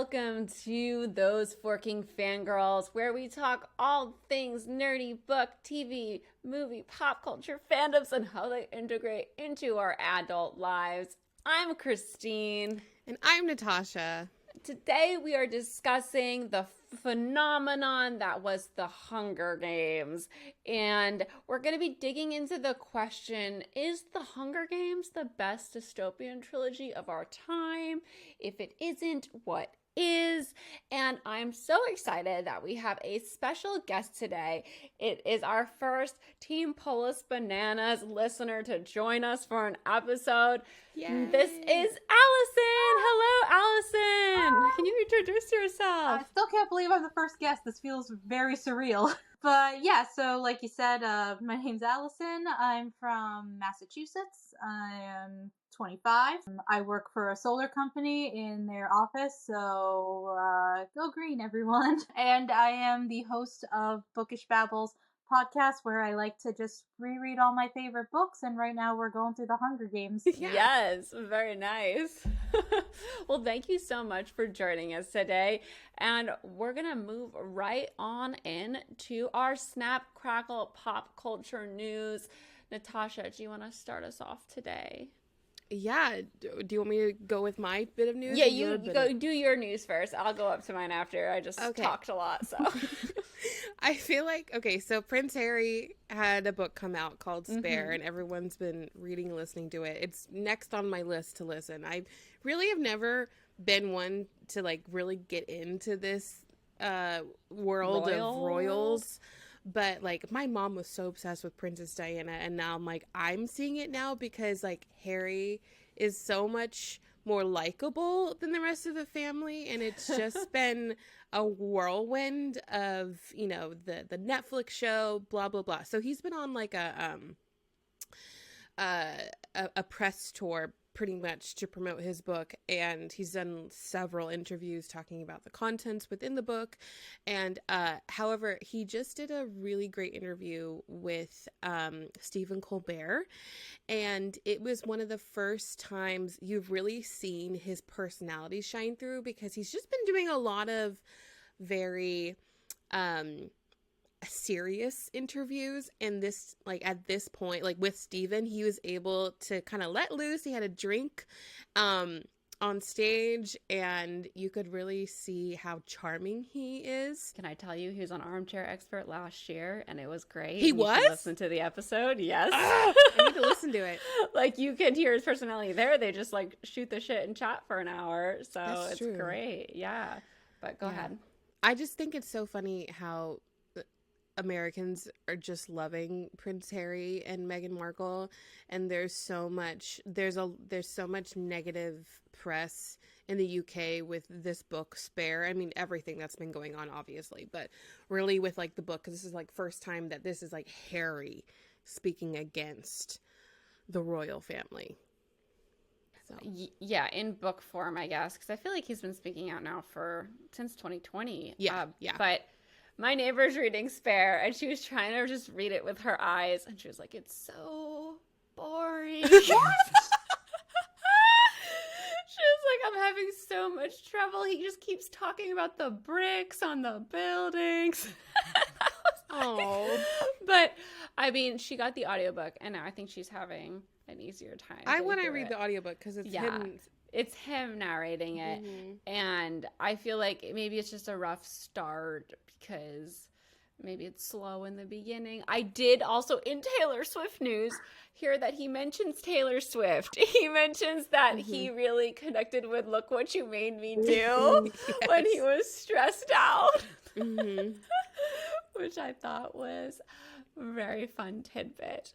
welcome to Those Forking Fangirls, where we talk all things nerdy, book, TV, movie, pop culture, fandoms, and how they integrate into our adult lives. I'm Christine. And I'm Natasha. Today we are discussing the phenomenon that was the Hunger Games. And we're going to be digging into the question, is the Hunger Games the best dystopian trilogy of our time? If it isn't, what is? And I'm so excited that we have a special guest today. It is our first Team Polis Bananas listener to join us for an episode. Yay. This is Allison. Hello, Allison. Hi. Can you introduce yourself? I still can't believe I'm the first guest. This feels very surreal. But yeah, so like you said, my name's Allison. I'm from Massachusetts. I am 25. I work for a solar company in their office, so go green, everyone. And I am the host of Bookish Babbles podcast, where I like to just reread all my favorite books, and right now we're going through the Hunger Games. Yes, very nice. Well, thank you so much for joining us today, and we're gonna move right on in to our Snap, Crackle, pop culture news. Natasha, do you want to start us off today? Yeah, do you want me to go with my bit of news? Yeah, you go do your news first. I'll go up to mine after. I just talked a lot, so. I feel like, okay, so Prince Harry had a book come out called Spare, and everyone's been reading and listening to it. It's next on my list to listen. I really have never been one to, like, really get into this world of royals. But, like, my mom was so obsessed with Princess Diana, and now I'm, like, I'm seeing it now because, like, Harry is so much more likable than the rest of the family, and it's just been a whirlwind of, you know, the Netflix show, blah, blah, blah. So he's been on, like, a press tour pretty much to promote his book, and he's done several interviews talking about the contents within the book. And however, he just did a really great interview with Stephen Colbert, and it was one of the first times you've really seen his personality shine through, because he's just been doing a lot of very serious interviews, and this, like, at this point, like with Steven, he was able to kind of let loose. He had a drink on stage, and you could really see how charming he is. Can I tell you, he was on Armchair Expert last year, and it was great. He was? You should listen to the episode. Yes. I need to listen to it. Like, you could hear his personality there. They just, like, shoot the shit and chat for an hour, so That's it's true. great. Yeah, but go ahead. I just think it's so funny how Americans are just loving Prince Harry and Meghan Markle, and there's so much negative press in the UK with this book Spare. I mean, everything that's been going on, obviously, but really with, like, the book, because this is, like, first time that this is, like, Harry speaking against the royal family. So. Yeah, in book form, I guess, because I feel like he's been speaking out now since 2020. Yeah. But my neighbor's reading Spare, and she was trying to just read it with her eyes, and she was like, it's so boring. She was like, I'm having so much trouble. He just keeps talking about the bricks on the buildings. Oh. But, I mean, she got the audiobook, and now I think she's having an easier time. I want to read the audiobook because it's him. It's him narrating it, and I feel like maybe it's just a rough start because maybe it's slow in the beginning. I did also, in Taylor Swift news, hear that he mentions Taylor Swift. He mentions that he really connected with Look What You Made Me Do when he was stressed out, which I thought was a very fun tidbit.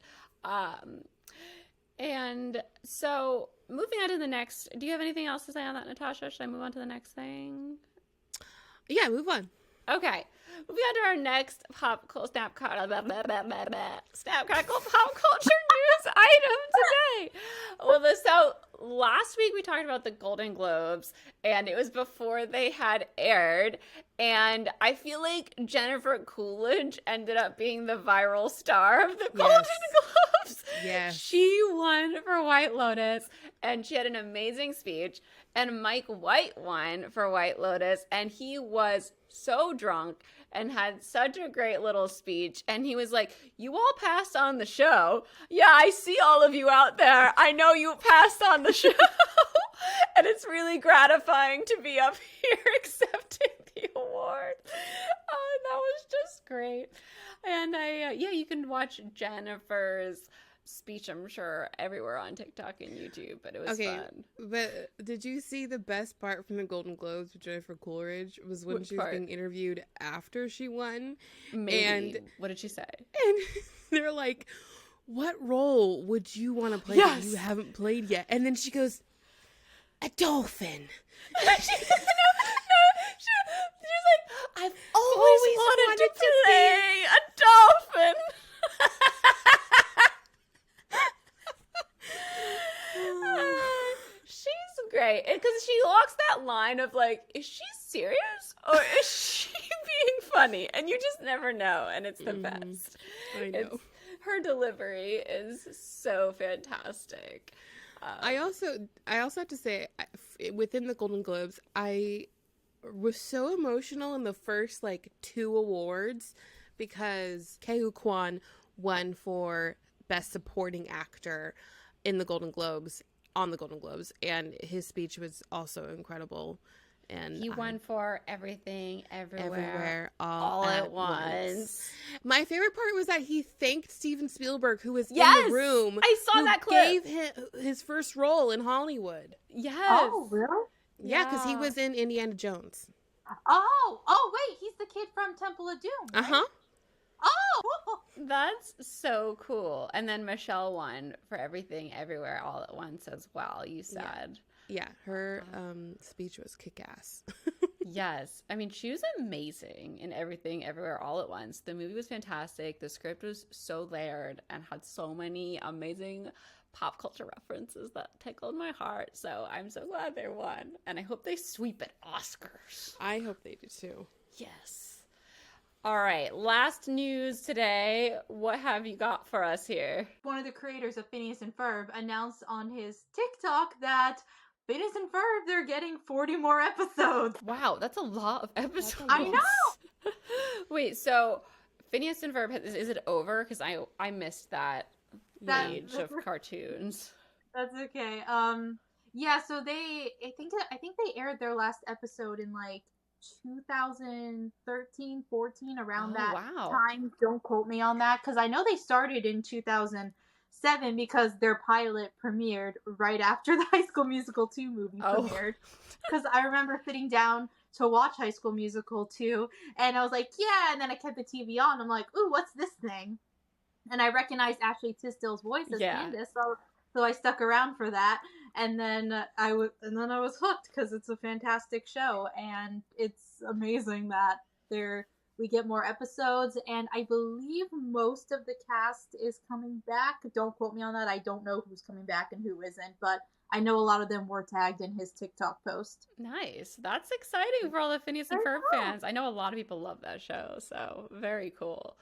And so, moving on to the next, do you have anything else to say on that, Natasha? Should I move on to the next thing? Yeah, move on. Okay. Moving on to our next Snap Crackle pop culture news item today. Well, so last week we talked about the Golden Globes, and it was before they had aired, and I feel like Jennifer Coolidge ended up being the viral star of the Golden Globes. Globes. Yes. She won for White Lotus, and she had an amazing speech. And Mike White won for White Lotus, and he was so drunk and had such a great little speech. And he was like, you all passed on the show. Yeah, I see all of you out there. I know you passed on the show. And it's really gratifying to be up here accepting the award. Oh, that was just great. And you can watch Jennifer's speech, I'm sure, everywhere on TikTok and YouTube, but it was fun. But did you see the best part from the Golden Globes with Jennifer Coolidge was when she was being interviewed after she won? Maybe. And what did she say? And they're like, what role would you want to play that you haven't played yet? And then she goes, a dolphin. She's like, I've always wanted to play a dolphin. She's great because she walks that line of like, is she serious or is she being funny? And you just never know, and it's the best. I know. Her delivery is so fantastic. I also have to say, within the Golden Globes, I was so emotional in the first like 2 awards because Ke Kwan won for Best Supporting Actor in the Golden Globes, on the Golden Globes, and his speech was also incredible. And he won for Everything, Everywhere, all at once. My favorite part was that he thanked Steven Spielberg, who was in the room. I saw that clip. Gave him his first role in Hollywood. Yes. Oh, really? Yeah, because he was in Indiana Jones. Oh, wait, he's the kid from Temple of Doom. Right? Uh-huh. Oh! That's so cool. And then Michelle won for Everything, Everywhere, All at Once as well, you said. Yeah, her speech was kick-ass. Yes. I mean, she was amazing in Everything, Everywhere, All at Once. The movie was fantastic. The script was so layered and had so many amazing pop culture references that tickled my heart. So I'm so glad they won. And I hope they sweep at Oscars. I hope they do too. Yes. All right. Last news today. What have you got for us here? One of the creators of Phineas and Ferb announced on his TikTok that Phineas and Ferb, they're getting 40 more episodes. Wow, that's a lot of episodes. I know! Wait, so Phineas and Ferb, is it over? Because I missed that age of cartoons. That's okay. Yeah, so I think they aired their last episode in like 2013, 14, around that time. Don't quote me on that, because I know they started in 2007 because their pilot premiered right after the High School Musical 2 movie premiered. Because I remember sitting down to watch High School Musical 2, and I was like, yeah, and then I kept the TV on. I'm like, ooh, what's this thing? And I recognized Ashley Tisdale's voice as Candace, so I stuck around for that. And then I was hooked because it's a fantastic show, and it's amazing that we get more episodes, and I believe most of the cast is coming back. Don't quote me on that. I don't know who's coming back and who isn't, but I know a lot of them were tagged in his TikTok post. Nice. That's exciting for all the Phineas and Ferb fans. I know a lot of people love that show, so very cool.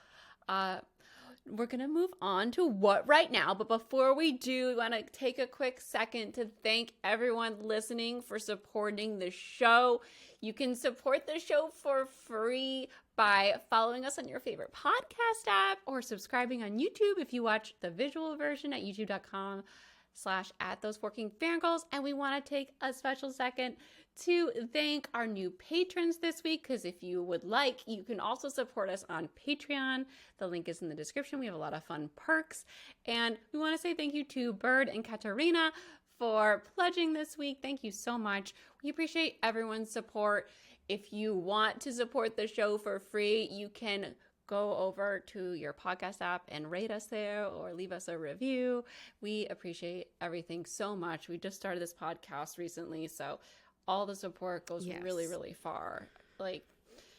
We're going to move on to What Right Now, but before we do, we want to take a quick second to thank everyone listening for supporting the show. You can support the show for free by following us on your favorite podcast app or subscribing on YouTube if you watch the visual version at youtube.com/@those4kingfangirls. And we want to take a special second to thank our new patrons this week, because if you would like, you can also support us on Patreon. The link is in the description. We have a lot of fun perks. And we want to say thank you to Bird and Katarina for pledging this week. Thank you so much. We appreciate everyone's support. If you want to support the show for free, you can go over to your podcast app and rate us there or leave us a review. We appreciate everything so much. We just started this podcast recently, so all the support goes really, really far. Like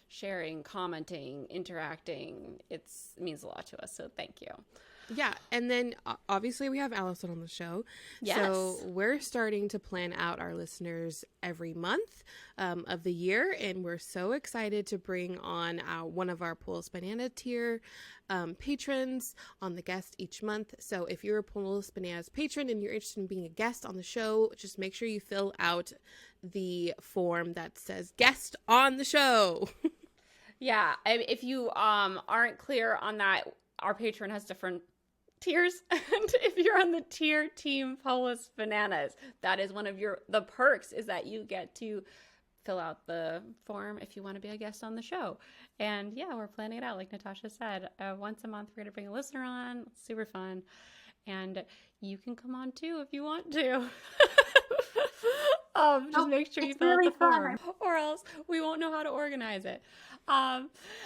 sharing, commenting, interacting, it means a lot to us. So thank you. Yeah, and then obviously we have Allison on the show. Yes. So we're starting to plan out our listeners every month of the year, and we're so excited to bring on one of our Pools Banana tier patrons on the guest each month. So if you're a Pools Bananas patron and you're interested in being a guest on the show, just make sure you fill out the form that says guest on the show. Yeah, if you aren't clear on that, our patron has different tiers, and if you're on the tier team Polis Bananas, that is one of the perks, is that you get to fill out the form if you want to be a guest on the show. And yeah, we're planning it out, like Natasha said. Once a month we're gonna bring a listener on. It's super fun, and you can come on too if you want to. Just make sure you fill out the form, or else we won't know how to organize it. All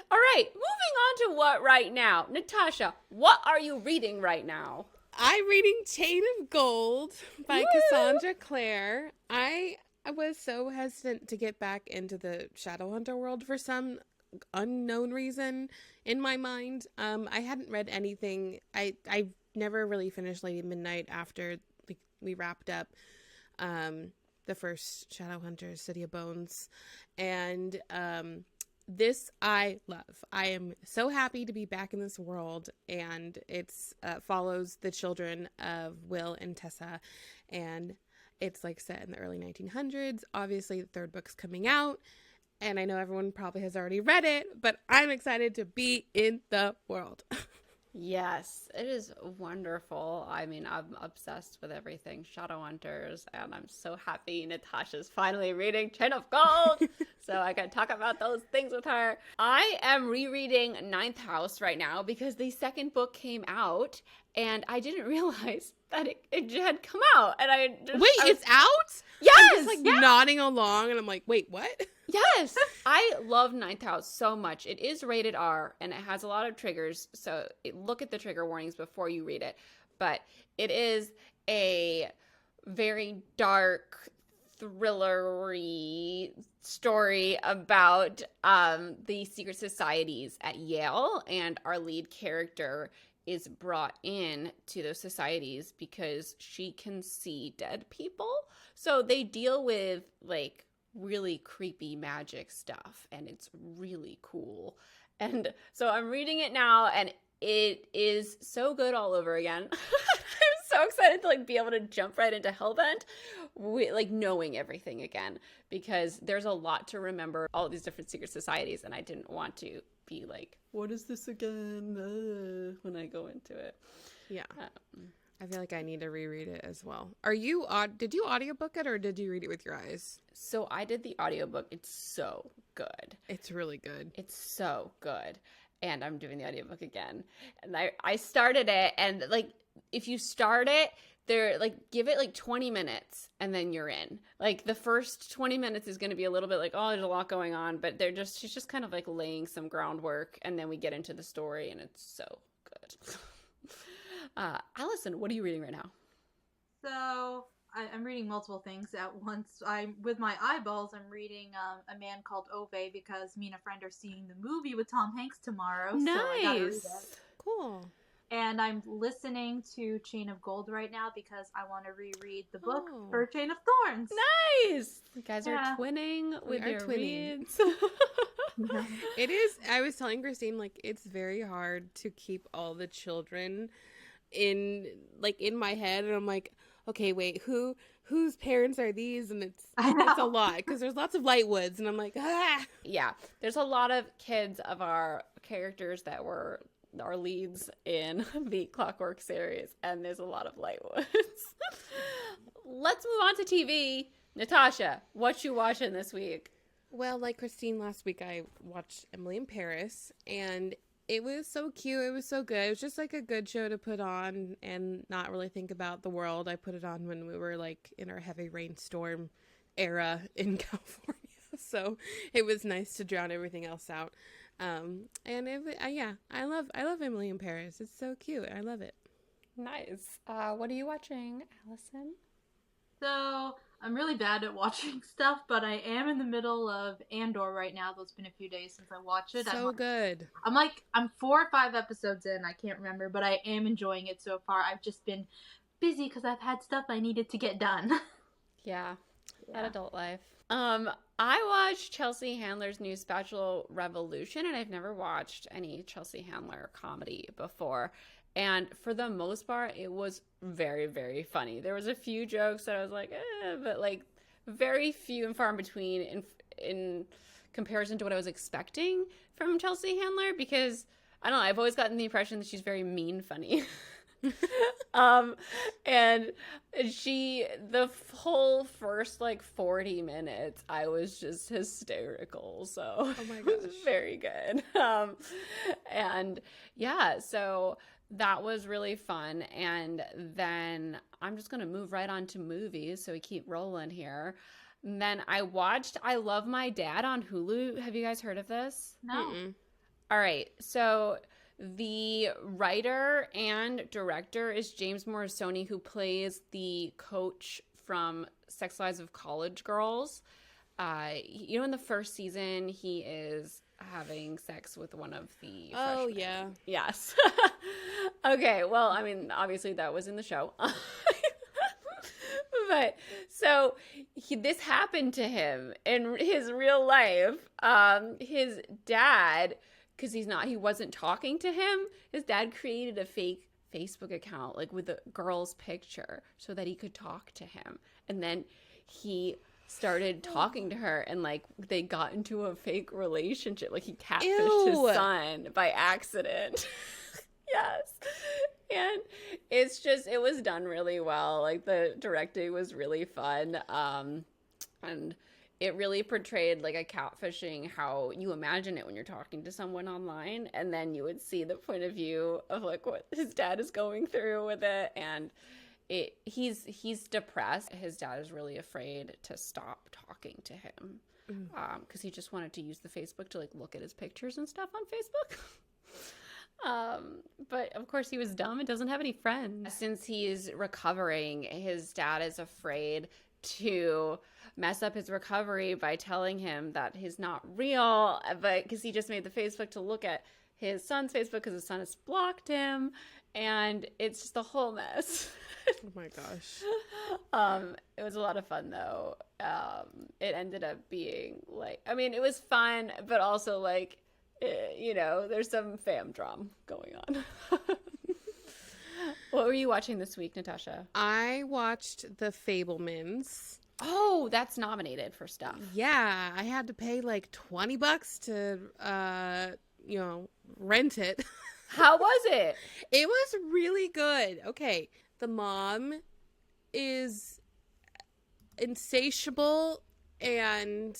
right, moving on to what right now? Natasha, what are you reading right now? I'm reading Chain of Gold by Cassandra Clare. I was so hesitant to get back into the Shadowhunter world for some unknown reason in my mind. I hadn't read anything. I never really finished Lady Midnight after we wrapped up the first Shadowhunters, City of Bones, and this I love. I am so happy to be back in this world, and it's follows the children of Will and Tessa, and it's like set in the early 1900s. Obviously, the third book's coming out, and I know everyone probably has already read it, but I'm excited to be in the world. Yes, it is wonderful. I mean, I'm obsessed with everything Shadowhunters, and I'm so happy Natasha's finally reading Chain of Gold, so I can talk about those things with her. I am rereading Ninth House right now because the second book came out, and I didn't realize that it had come out. And it's out? Yes! I'm just nodding along, and I'm like, wait, what? Yes, I love Ninth House so much. It is rated R, and it has a lot of triggers, so look at the trigger warnings before you read it. But it is a very dark, thrillery story about the secret societies at Yale, and our lead character is brought in to those societies because she can see dead people. So they deal with really creepy magic stuff, and it's really cool. And so I'm reading it now, and it is so good all over again. I'm so excited to be able to jump right into Hellbent, knowing everything again, because there's a lot to remember, all these different secret societies, and I didn't want to be like, what is this again, when I go into it. Yeah. I feel like I need to reread it as well. Did you audiobook it, or did you read it with your eyes? So I did the audiobook. It's so good. It's really good. It's so good. And I'm doing the audiobook again. And I started it, and if you start it, give it 20 minutes and then you're in. The first 20 minutes is going to be a little bit there's a lot going on, but she's just kind of laying some groundwork, and then we get into the story, and it's so good. Allison, what are you reading right now? So I'm reading multiple things at once. With my eyeballs, I'm reading A Man Called Ove because me and a friend are seeing the movie with Tom Hanks tomorrow. Nice. So I gotta read it. Cool. And I'm listening to Chain of Gold right now because I want to reread the book for Chain of Thorns. Nice! You guys are twinning with your reads. It is. I was telling Christine, it's very hard to keep all the children in my head, and I'm like, okay, wait, whose parents are these? And it's a lot because there's lots of Lightwoods, and I'm like, ah. Yeah, there's a lot of kids of our characters that were our leads in the Clockwork series, and there's a lot of Lightwoods. Let's move on to TV. Natasha, what you watching this week? Well, like Christine, last week I watched Emily in Paris, and it was so cute. It was so good. It was just a good show to put on and not really think about the world. I put it on when we were in our heavy rainstorm era in California. So it was nice to drown everything else out. And I love Emily in Paris. It's so cute. I love it. Nice. What are you watching, Allison? So I'm really bad at watching stuff, but I am in the middle of Andor right now. Though it's been a few days since I watched it. So good. I'm 4 or 5 episodes in. I can't remember, but I am enjoying it so far. I've just been busy because I've had stuff I needed to get done. Yeah, that adult life. I watched Chelsea Handler's new special, Revolution, and I've never watched any Chelsea Handler comedy before. And for the most part, it was very, very funny. There was a few jokes that I was like, but like very few and far in between in comparison to what I was expecting from Chelsea Handler, because I don't know, I've always gotten the impression that she's very mean funny. And the whole first like 40 minutes, I was just hysterical. So Oh my it was gosh. very good. And yeah, so that was really fun. And then I'm just going to move right on to movies. So we keep rolling here. And then I watched I Love My Dad on Hulu. Have you guys heard of this? No. Mm-mm. All right. So the writer and director is James Morrisoni, who plays the coach from Sex Lives of College Girls. In the first season, he is having sex with one of the Oh, freshmen. yeah. Yes. Okay, well, I mean, obviously that was in the show. But so this happened to him in his real life. His dad, because he wasn't talking to him, his dad created a fake Facebook account, like with a girl's picture, so that he could talk to him. And then he started talking to her, and like they got into a fake relationship. Like he catfished Ew. his son by accident. Yes. And it was done really well. Like the directing was really fun. And it really portrayed like a catfishing, how you imagine it when you're talking to someone online, and then you would see the point of view of like what his dad is going through with it. And he's depressed. His dad is really afraid to stop talking to him because he just wanted to use the Facebook to like look at his pictures and stuff on Facebook. But of course he was dumb and doesn't have any friends. Since he's recovering, his dad is afraid to mess up his recovery by telling him that he's not real, but because he just made the Facebook to look at his son's Facebook because his son has blocked him, and it's just a whole mess. Oh my gosh. It was a lot of fun though. It ended up being like, I mean, it was fun, but also like, there's some fam drama going on. What were you watching this week, Natasha? I watched The Fabelmans. Oh, that's nominated for stuff. Yeah, I had to pay like $20 to, rent it. How was it? It was really good. Okay, the mom is insatiable and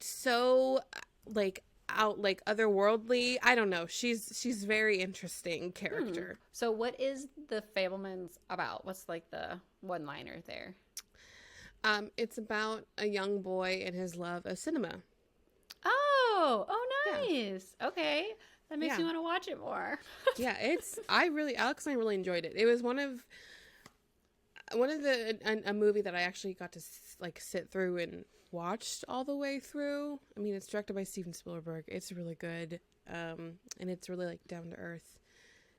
so like otherworldly. I don't know. She's very interesting character. So what is The Fabelmans about? What's like the one-liner there? It's about a young boy and his love of cinema. Oh, nice. Okay. That makes Yeah. me want to watch it more. Yeah, Alex and I really enjoyed it. It was one of a movie that I actually got to like sit through and watched all the way through. I mean, it's directed by Steven Spielberg. It's really good. And it's really like down to earth.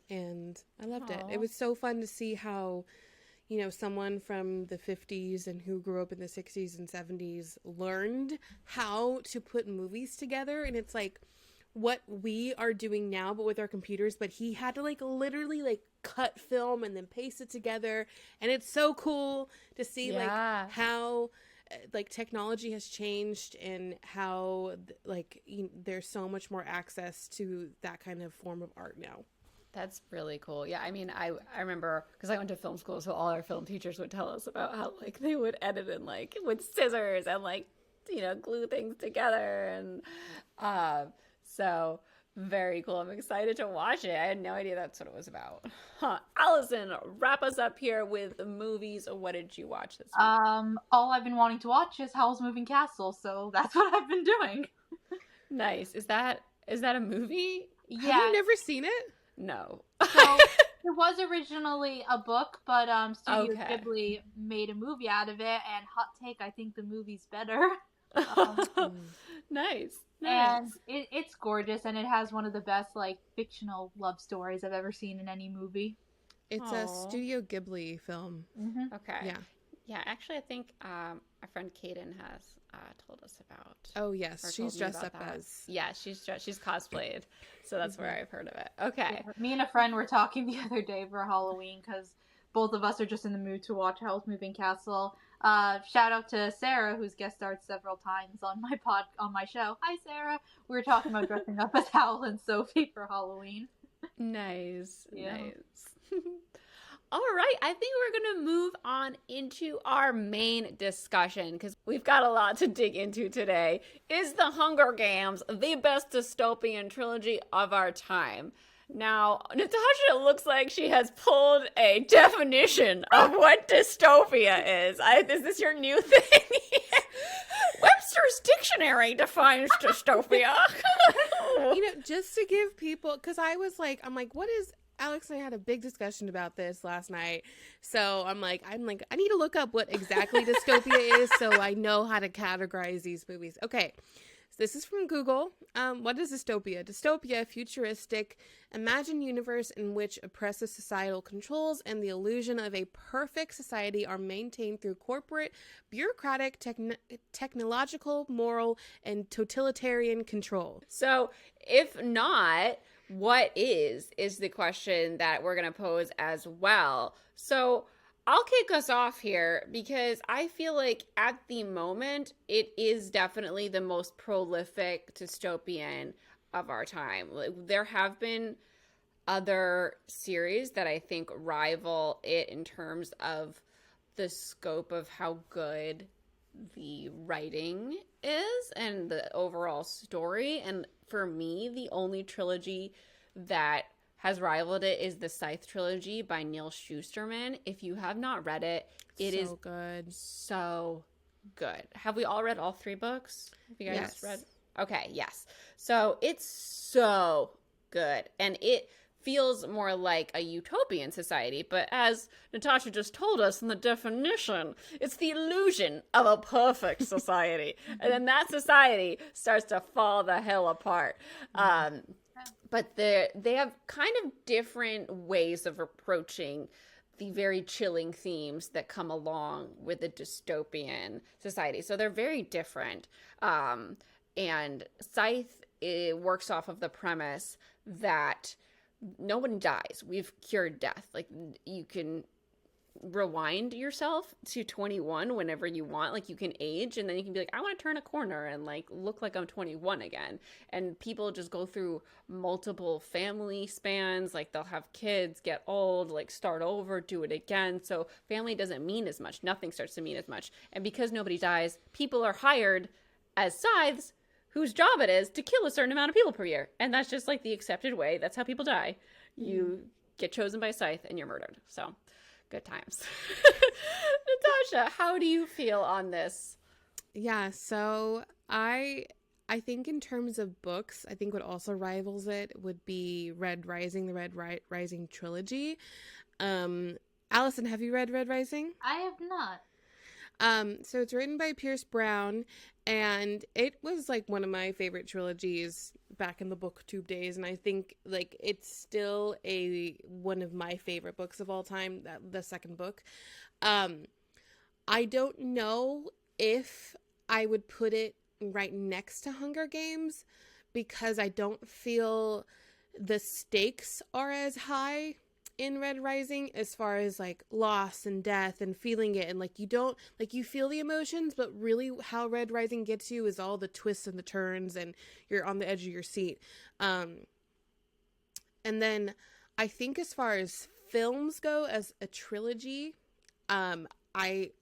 And I loved it. Aw. It was so fun to see how, someone from the 50s and who grew up in the 60s and 70s learned how to put movies together. And it's like what we are doing now, but with our computers. But he had to like literally like cut film and then paste it together. And it's so cool to see like how like technology has changed and how like there's so much more access to that kind of form of art now. That's really cool. Yeah, I mean, I remember because I went to film school, so all our film teachers would tell us about how like they would edit in like with scissors and like glue things together, and so very cool. I'm excited to watch it. I had no idea that's what it was about. Allison, wrap us up here with the movies. What did you watch this week? All I've been wanting to watch is Howl's Moving Castle, so that's what I've been doing. Nice. Is that a movie? Yeah. Have you never seen it? No. So It was originally a book, but Studio Okay. Ghibli made a movie out of it, and hot take, I think the movie's better. Nice. And it's gorgeous, and it has one of the best, like, fictional love stories I've ever seen in any movie. It's Aw. a Studio Ghibli film. Okay. Yeah. Yeah, actually, I think our friend Kaden has told us about. Oh or yes, told she's me dressed about up that. as. Yeah, she's cosplayed, so that's where I've heard of it. Okay. Yeah, me and a friend were talking the other day for Halloween, because both of us are just in the mood to watch Howl's Moving Castle. Shout out to Sarah, who's guest starred several times on my show. Hi, Sarah. We were talking about dressing up as Howl and Sophie for Halloween. Nice. Yeah. Nice. All right, I think we're going to move on into our main discussion because we've got a lot to dig into today. Is The Hunger Games the best dystopian trilogy of our time? Now, Natasha looks like she has pulled a definition of what dystopia is. Is this your new thing? Webster's Dictionary defines dystopia. Just to give people, because I'm like, what is... Alex and I had a big discussion about this last night. So I'm like, I need to look up what exactly dystopia is so I know how to categorize these movies. Okay. So this is from Google. What is dystopia? Dystopia, futuristic, imagined universe in which oppressive societal controls and the illusion of a perfect society are maintained through corporate, bureaucratic, technological, moral, and totalitarian control. So if not, what is the question that we're going to pose as well. So I'll kick us off here because I feel like at the moment, it is definitely the most prolific dystopian of our time. There have been other series that I think rival it in terms of the scope of how good the writing is and the overall story. And for me, the only trilogy that has rivaled it is the Scythe trilogy by Neil Shusterman. If you have not read it, it is good. So good. Have we all read all 3 books? Have you guys Yes. read? Okay, yes. So it's so good. And it feels more like a utopian society, but as Natasha just told us in the definition, it's the illusion of a perfect society. And then that society starts to fall the hell apart. But they have kind of different ways of approaching the very chilling themes that come along with a dystopian society. So they're very different. And Scythe, it works off of the premise that no one dies. We've cured death. Like, you can rewind yourself to 21 whenever you want. Like, you can age, and then you can be like, I want to turn a corner and like look like I'm 21 again. And people just go through multiple family spans. Like, they'll have kids, get old, like start over, do it again. So family doesn't mean as much. Nothing starts to mean as much. And because nobody dies, people are hired as scythes whose job it is to kill a certain amount of people per year. And that's just like the accepted way. That's how people die. You get chosen by a scythe and you're murdered. So good times. Natasha, how do you feel on this? Yeah, so I think in terms of books, I think what also rivals it would be Red Rising, the Red Rising trilogy. Allison, have you read Red Rising? I have not. So it's written by Pierce Brown, and it was like one of my favorite trilogies back in the booktube days, and I think like it's still one of my favorite books of all time, the second book. I don't know if I would put it right next to Hunger Games because I don't feel the stakes are as high in Red Rising as far as like loss and death and feeling it, and like you feel the emotions, but really how Red Rising gets you is all the twists and the turns and you're on the edge of your seat. And then I think as far as films go as a trilogy, I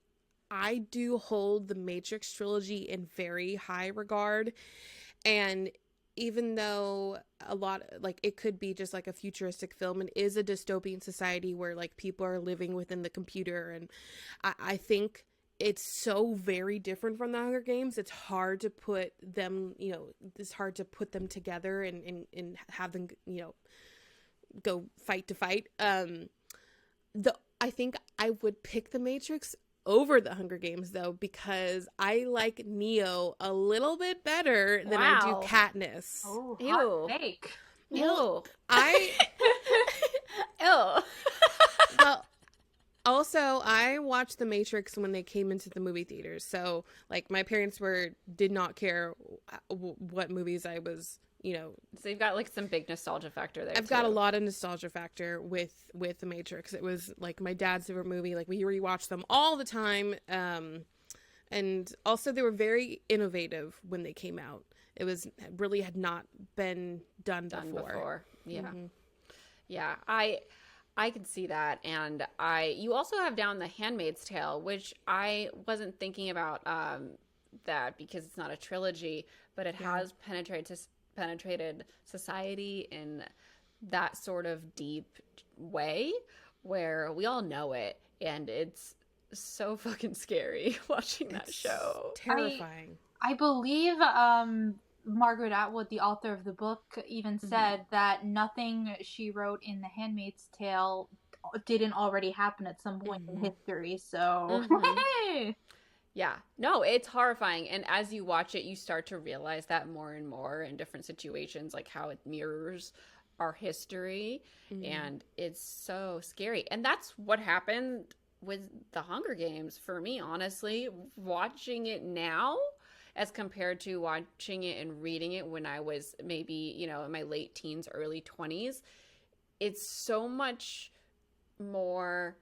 do hold the Matrix trilogy in very high regard, and even though a lot, like, it could be just like a futuristic film and is a dystopian society where like people are living within the computer, and I think it's so very different from the Hunger Games. It's hard to put them, it's hard to put them together and have them, go fight to fight. I think I would pick The Matrix over The Hunger Games, though, because I like Neo a little bit better than I do Katniss. Oh, Ew. hot take. Ew. I Ew. well, also I watched The Matrix when they came into the movie theaters, so like my parents did not care what movies I was. So you've got like some big nostalgia factor there. I've got a lot of nostalgia factor with The Matrix. It was like my dad's favorite movie. Like we rewatched them all the time. And also they were very innovative when they came out. It really had not been done before. Yeah. Mm-hmm. Yeah. I can see that. And you also have down The Handmaid's Tale, which I wasn't thinking about that because it's not a trilogy, but it has penetrated society in that sort of deep way where we all know it, and it's so fucking scary watching that show. Terrifying. I believe Margaret Atwood, the author of the book, even said that nothing she wrote in The Handmaid's Tale didn't already happen at some point in history. So hey. Yeah, no, it's horrifying. And as you watch it, you start to realize that more and more in different situations, like how it mirrors our history. And it's so scary. And that's what happened with The Hunger Games for me, honestly. Watching it now as compared to watching it and reading it when I was maybe, in my late teens, early 20s, it's so much more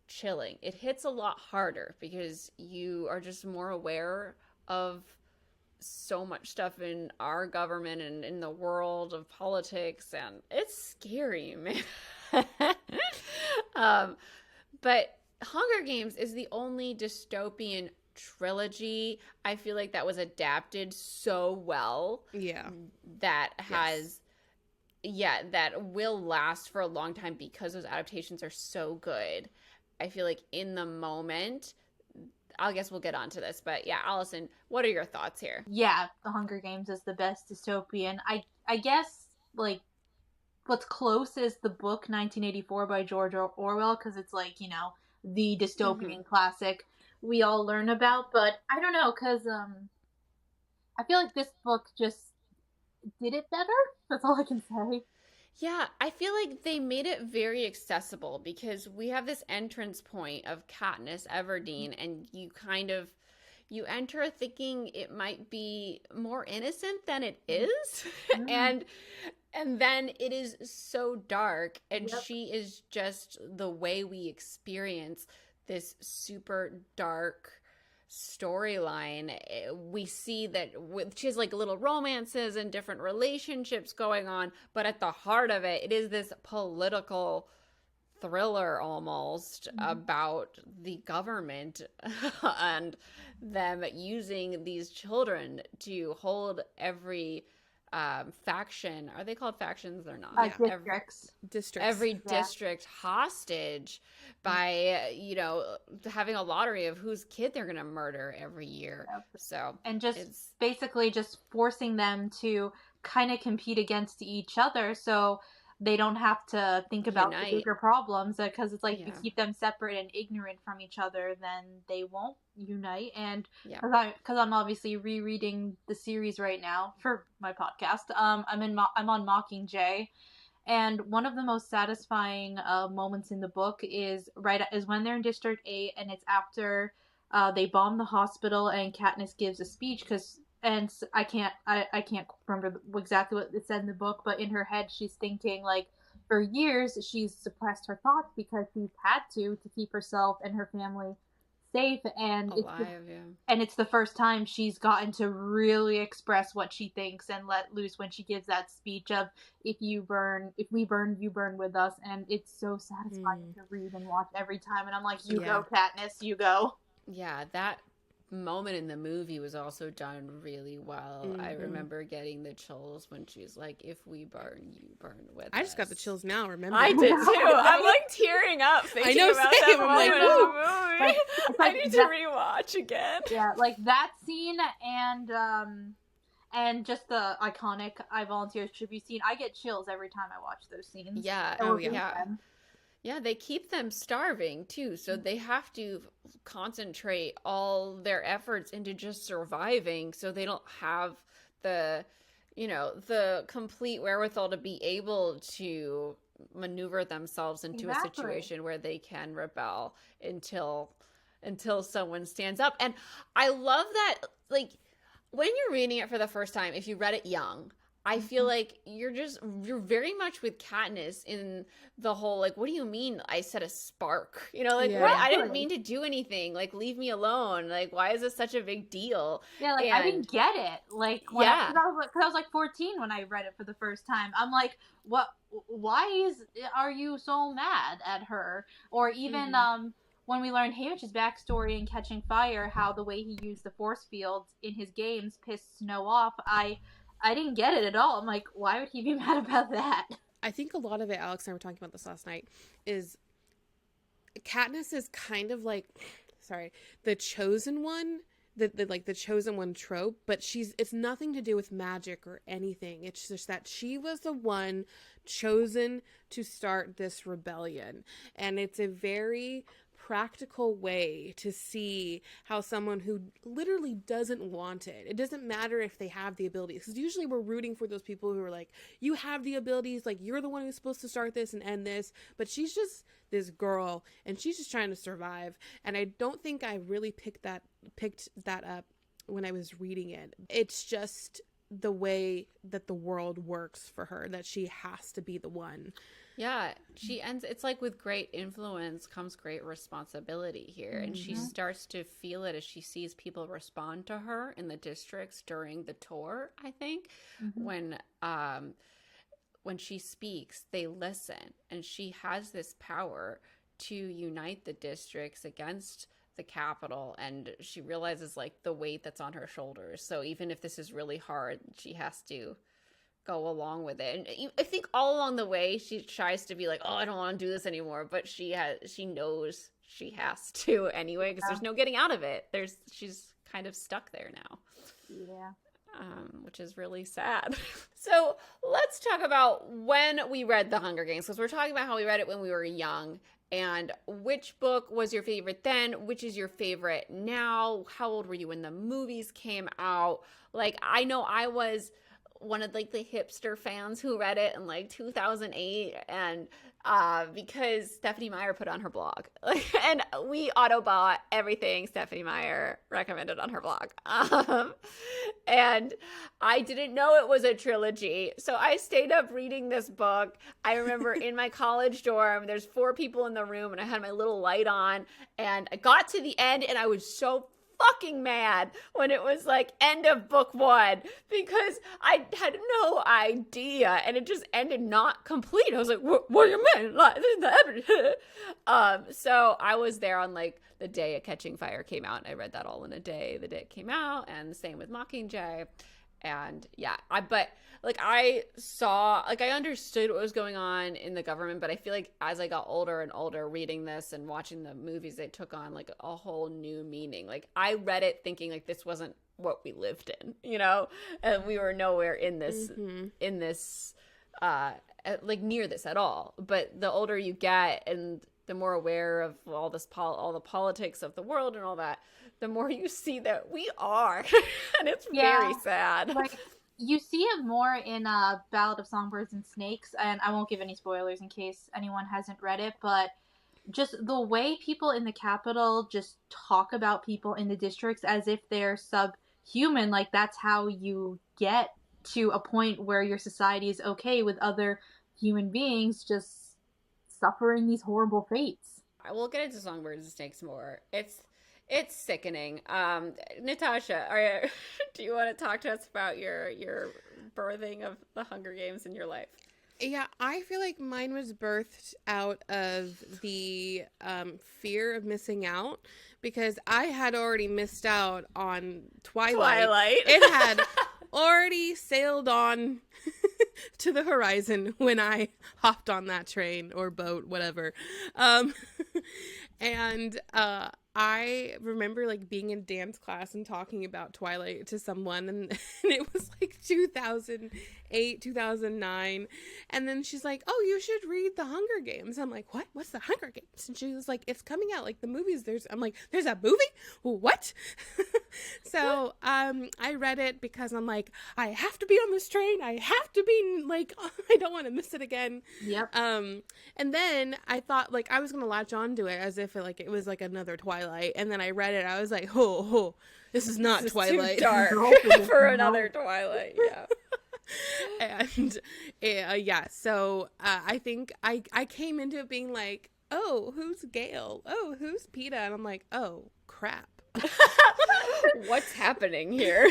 chilling. It hits a lot harder because you are just more aware of so much stuff in our government and in the world of politics, and it's scary, man. But Hunger Games is the only dystopian trilogy I feel like that was adapted so well. Yeah. That has that will last for a long time because those adaptations are so good. I feel like in the moment, I guess we'll get onto this, but yeah, Allison, what are your thoughts here? Yeah, The Hunger Games is the best dystopian. I guess, like, what's close is the book 1984 by George Orwell, because it's like, the dystopian classic we all learn about, but I don't know, because I feel like this book just did it better. That's all I can say. Yeah, I feel like they made it very accessible because we have this entrance point of Katniss Everdeen, and you enter thinking it might be more innocent than it is. and then it is so dark, and she is just the way we experience this super dark storyline. We see that she has like little romances and different relationships going on, but at the heart of it, it is this political thriller almost about the government and them using these children to hold every faction. Are they called factions? They're not. Districts. Every district hostage by, having a lottery of whose kid they're going to murder every year. So, and just basically just forcing them to kind of compete against each other so they don't have to think about the bigger problems, because it's like if you keep them separate and ignorant from each other, then they won't unite. And because I'm obviously rereading the series right now for my podcast, I'm on Mockingjay, and one of the most satisfying moments in the book is when they're in District 8, and it's after they bomb the hospital, and Katniss gives a speech and I can't remember exactly what it said in the book, but in her head she's thinking, like, for years she's suppressed her thoughts because she's had to keep herself and her family safe, and it's the first time she's gotten to really express what she thinks and let loose when she gives that speech of if we burn, you burn with us, and it's so satisfying to read and watch every time, and I'm like, you go, Katniss, you go. Yeah, that moment in the movie was also done really well. I remember getting the chills when she's like, if we burn, you burn with us. I just got the chills now, remember? I did too. I'm like tearing up thinking about that moment in the movie. I need to rewatch again. Yeah, like that scene, and just the iconic I Volunteer tribute scene. I get chills every time I watch those scenes. Yeah. Oh, yeah. Yeah. Yeah, they keep them starving too, so they have to concentrate all their efforts into just surviving, so they don't have the, the complete wherewithal to be able to maneuver themselves into a situation where they can rebel until someone stands up. And I love that, like, when you're reading it for the first time, if you read it young, I feel like you're very much with Katniss in the whole, like, what do you mean I set a spark? What, I didn't mean to do anything. Like, leave me alone. Like, why is this such a big deal? Yeah, like, I didn't get it. Like, because I was like 14 when I read it for the first time. I'm like, what? Why are you so mad at her? Or even when we learned Haymitch's backstory in Catching Fire, how the way he used the force fields in his games pissed Snow off. I didn't get it at all. I'm like, why would he be mad about that? I think a lot of it, Alex and I were talking about this last night, is Katniss is kind of like, the chosen one, the chosen one trope, but it's nothing to do with magic or anything. It's just that she was the one chosen to start this rebellion. And it's a very practical way to see how someone who literally doesn't want it doesn't matter if they have the abilities, because usually we're rooting for those people who are like, you have the abilities, like, you're the one who's supposed to start this and end this, but she's just this girl and she's just trying to survive. And I don't think I really picked that up when I was reading it. It's just the way that the world works for her, that she has to be the one. Yeah, it's like with great influence comes great responsibility here. And she starts to feel it as she sees people respond to her in the districts during the tour, I think. When she speaks, they listen. And she has this power to unite the districts against the capital. And she realizes, like, the weight that's on her shoulders. So even if this is really hard, she has to go along with it. And I think all along the way she tries to be like, oh, I don't want to do this anymore, but she knows she has to anyway, because there's no getting out of it. She's kind of stuck there now. Yeah. Which is really sad. So let's talk about when we read The Hunger Games, because we're talking about how we read it when we were young, and which book was your favorite then, which is your favorite now, how old were you when the movies came out? Like, I know I was one of, like, the hipster fans who read it in, like, 2008, and because Stephanie Meyer put on her blog, and we auto bought everything Stephanie Meyer recommended on her blog, and I didn't know it was a trilogy, so I stayed up reading this book. I remember in my college dorm, there's 4 people in the room, and I had my little light on, and I got to the end, and I was so fucking mad when it was like end of book 1, because I had no idea and it just ended not complete. I was like, what do you mean? So I was there on, like, the day of Catching Fire came out, and I read that all in a day the day it came out, and the same with Mockingjay. And yeah, I understood what was going on in the government, but I feel like as I got older and older reading this and watching the movies, it took on, like, a whole new meaning. Like, I read it thinking, like, this wasn't what we lived in, and we were nowhere in this, like, near this at all. But the older you get and the more aware of all the politics of the world and all that, the more you see that we are, and it's very sad. Like, you see it more in Ballad of Songbirds and Snakes, and I won't give any spoilers in case anyone hasn't read it, but just the way people in the capital just talk about people in the districts as if they're subhuman, like, that's how you get to a point where your society is okay with other human beings just suffering these horrible fates. We'll get into Songbirds and Snakes more. It's sickening. Natasha, do you want to talk to us about your birthing of the Hunger Games in your life? Yeah, I feel like mine was birthed out of the fear of missing out, because I had already missed out on Twilight. It had already sailed on to the horizon when I hopped on that train or boat, whatever. And I remember like being in dance class and talking about Twilight to someone, and it was like 2008, 2009. And then she's like, "Oh, you should read The Hunger Games." I'm like, "What? What's The Hunger Games?" And she was like, "It's coming out like the movies." I'm like, "There's a movie? What?" So I read it because I'm like, I have to be on this train. I have to be like, I don't want to miss it again. Yep. And then I thought like I was gonna latch onto it as if it was like another Twilight, and then I read it. I was like, oh, this is not Twilight. Too dark for another Twilight. Yeah. And yeah, so I think I came into it being like, oh, who's Gale? Oh, who's Peeta? And I'm like, oh crap. What's happening here?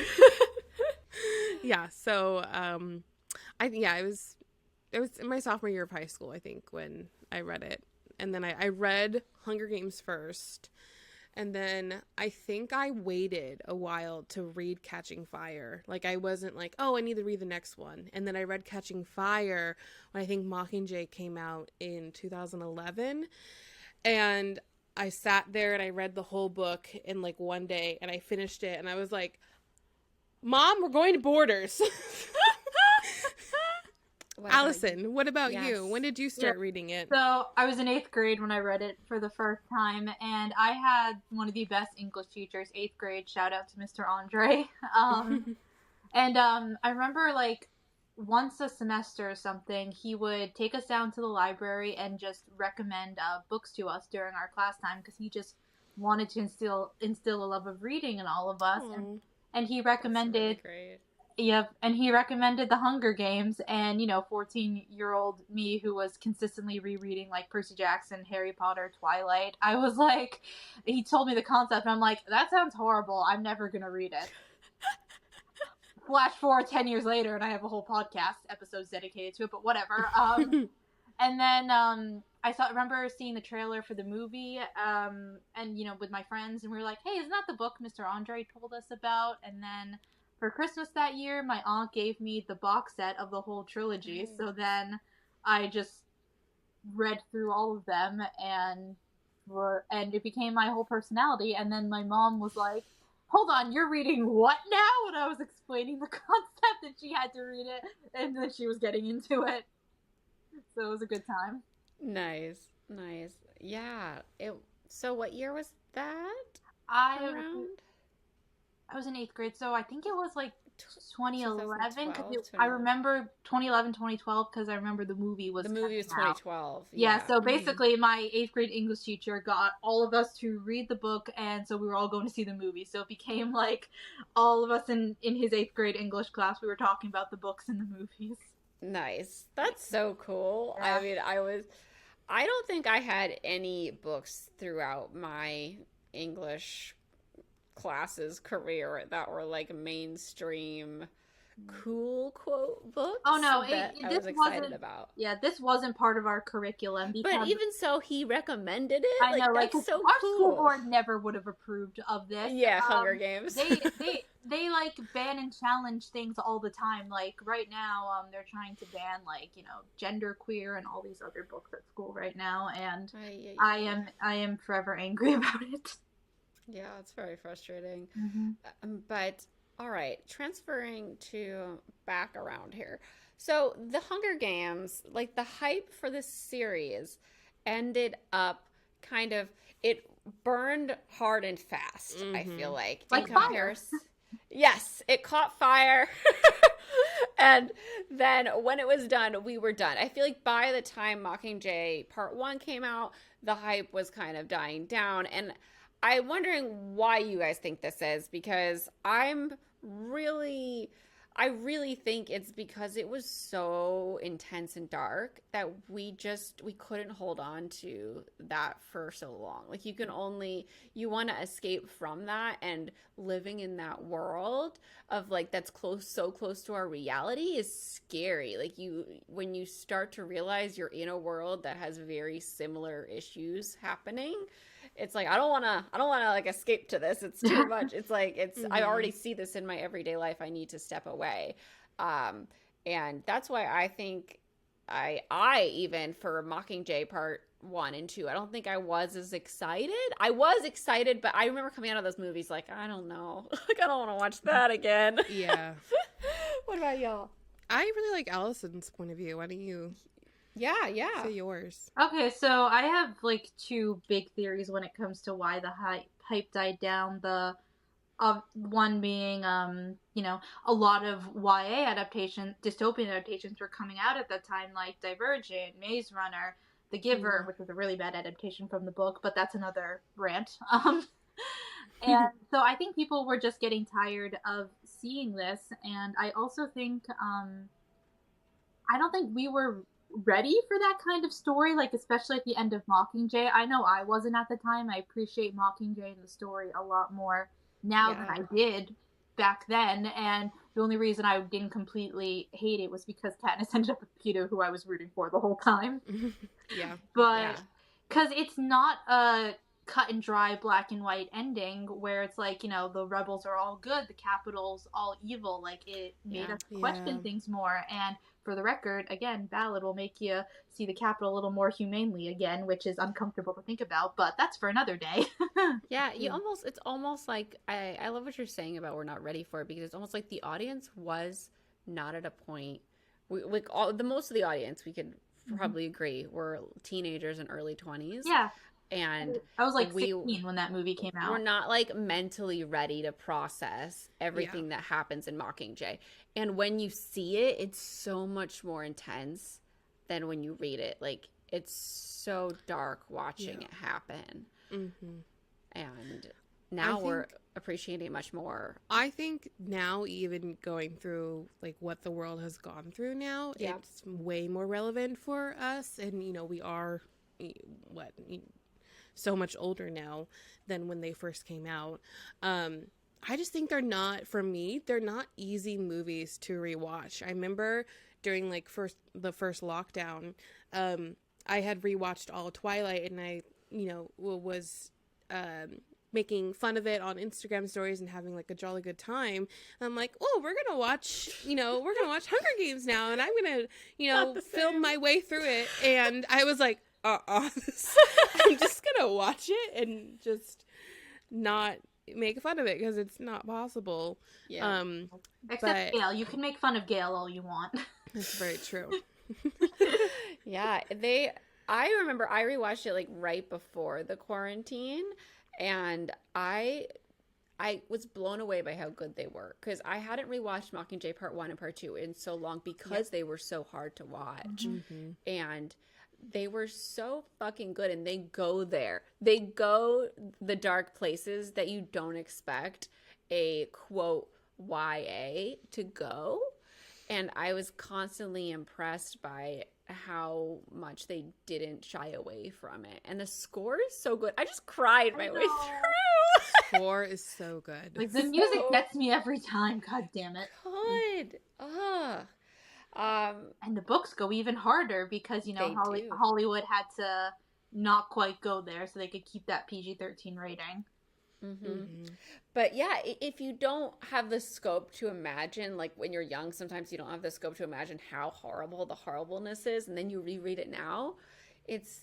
Yeah, so it was in my sophomore year of high school, I think, when I read it. And then I read Hunger Games first, and then I think I waited a while to read Catching Fire. Like, I wasn't like, oh, I need to read the next one. And then I read Catching Fire when I think Mockingjay came out in 2011. And I sat there and I read the whole book in like one day, and I finished it, and I was like, Mom, we're going to Borders. Allison, what about you? When did you start reading it? So I was in 8th grade when I read it for the first time, and I had one of the best English teachers, 8th grade. Shout out to Mr. Andre. And I remember like once a semester or something, he would take us down to the library and just recommend books to us during our class time, because he just wanted to instill a love of reading in all of us. And he recommended. That's really great. Yep, and he recommended The Hunger Games, and 14-year-old me who was consistently rereading like Percy Jackson, Harry Potter, Twilight. I was like, he told me the concept, and I'm like, that sounds horrible. I'm never gonna read it. Flash forward 10 years later, and I have a whole podcast episodes dedicated to it, but whatever. And then I remember seeing the trailer for the movie, and with my friends, and we were like, hey, isn't that the book Mr. Andre told us about? And then for Christmas that year, my aunt gave me the box set of the whole trilogy. Nice. So then I just read through all of them, and it became my whole personality. And then my mom was like, hold on, you're reading what now? And I was explaining the concept, and she had to read it, and then she was getting into it. So it was a good time. Nice. Yeah. So what year was that? I was in 8th grade, so I think it was like 2011. I remember 2011, 2012, because I remember the movie was 2012. Yeah, so basically my 8th grade English teacher got all of us to read the book, and so we were all going to see the movie. So it became like all of us in his 8th grade English class, we were talking about the books and the movies. Nice. That's so cool. Yeah. I mean, I don't think I had any books throughout my English classes career that were like mainstream cool quote books. Oh no, I was excited about. Yeah, this wasn't part of our curriculum. But even so, he recommended it. I know, that's so our cool. School board never would have approved of this. Yeah, Hunger Games. They like ban and challenge things all the time. Like right now, they're trying to ban like genderqueer and all these other books at school right now, and I am forever angry about it. Yeah, it's very frustrating. Mm-hmm. But all right, transferring to back around here. So the Hunger Games, like the hype for this series ended up kind of, it burned hard and fast, I feel like. Like in comparison. Yes, it caught fire. And then when it was done, we were done. I feel like by the time Mockingjay Part 1 came out, the hype was kind of dying down. And I'm wondering why you guys think this is, because I really think it's because it was so intense and dark that we couldn't hold on to that for so long. Like you want to escape from that, and living in that world of like that's so close to our reality is scary. Like when you start to realize you're in a world that has very similar issues happening, it's like I don't want to like escape to this. It's too much. It's like I already see this in my everyday life. I need to step away. And that's why I think I even for Mockingjay Part 1 and 2. I don't think I was as excited. I was excited, but I remember coming out of those movies like, I don't know. Like, I don't want to watch that again. Yeah. What about y'all? I really like Allison's point of view. Why don't you say yours? Okay, so I have like 2 big theories when it comes to why the hype died down. The one being, you know, a lot of YA dystopian adaptations were coming out at that time, like Divergent, Maze Runner, The Giver, which was a really bad adaptation from the book, but that's another rant. And so I think people were just getting tired of seeing this, and I also think, I don't think we were ready for that kind of story, like especially at the end of Mockingjay. I know I wasn't at the time. I appreciate Mockingjay and the story a lot more now than I did back then, and the only reason I didn't completely hate it was because Katniss ended up with Peter, who I was rooting for the whole time. But because it's not a cut and dry black and white ending where it's like, you know, the rebels are all good, the Capitol's all evil. Like, it made us question things more. And for the record, again, Ballad will make you see the Capitol a little more humanely again, which is uncomfortable to think about, but that's for another day. It's almost like, I love what you're saying about we're not ready for it, because it's almost like the audience was not at a point, most of the audience, we could probably agree, were teenagers and early 20s. Yeah. And I was like 16 when that movie came out. We're not like mentally ready to process everything that happens in Mockingjay. And when you see it, it's so much more intense than when you read it. Like, it's so dark watching it happen. And now we're appreciating it much more. I think now, even going through like what the world has gone through now, it's way more relevant for us. And, you know, we are so much older now than when they first came out. I just think they're not easy movies to rewatch. I remember during like the first lockdown, I had rewatched all Twilight, and I, you know, was making fun of it on Instagram stories and having like a jolly good time. And I'm like, oh, we're gonna watch Hunger Games now, and I'm gonna, you know, film my way through it. And I was like, I'm just gonna watch it and just not make fun of it because it's not possible. Except Gail, you can make fun of Gail all you want. That's very true. I remember I rewatched it like right before the quarantine, and I was blown away by how good they were, because I hadn't rewatched Mockingjay Part 1 and Part 2 in so long because they were so hard to watch. And they were so fucking good, and they go the dark places that you don't expect a quote YA to go. And I was constantly impressed by how much they didn't shy away from it. And the score is so good. I just cried my way through. Score is so good. Like, the music gets me every time. God damn it. Good. And the books go even harder because, you know, Hollywood had to not quite go there so they could keep that PG-13 rating. But yeah, if you don't have the scope to imagine, like when you're young, sometimes you don't have the scope to imagine how horrible the horribleness is, and then you reread it now, it's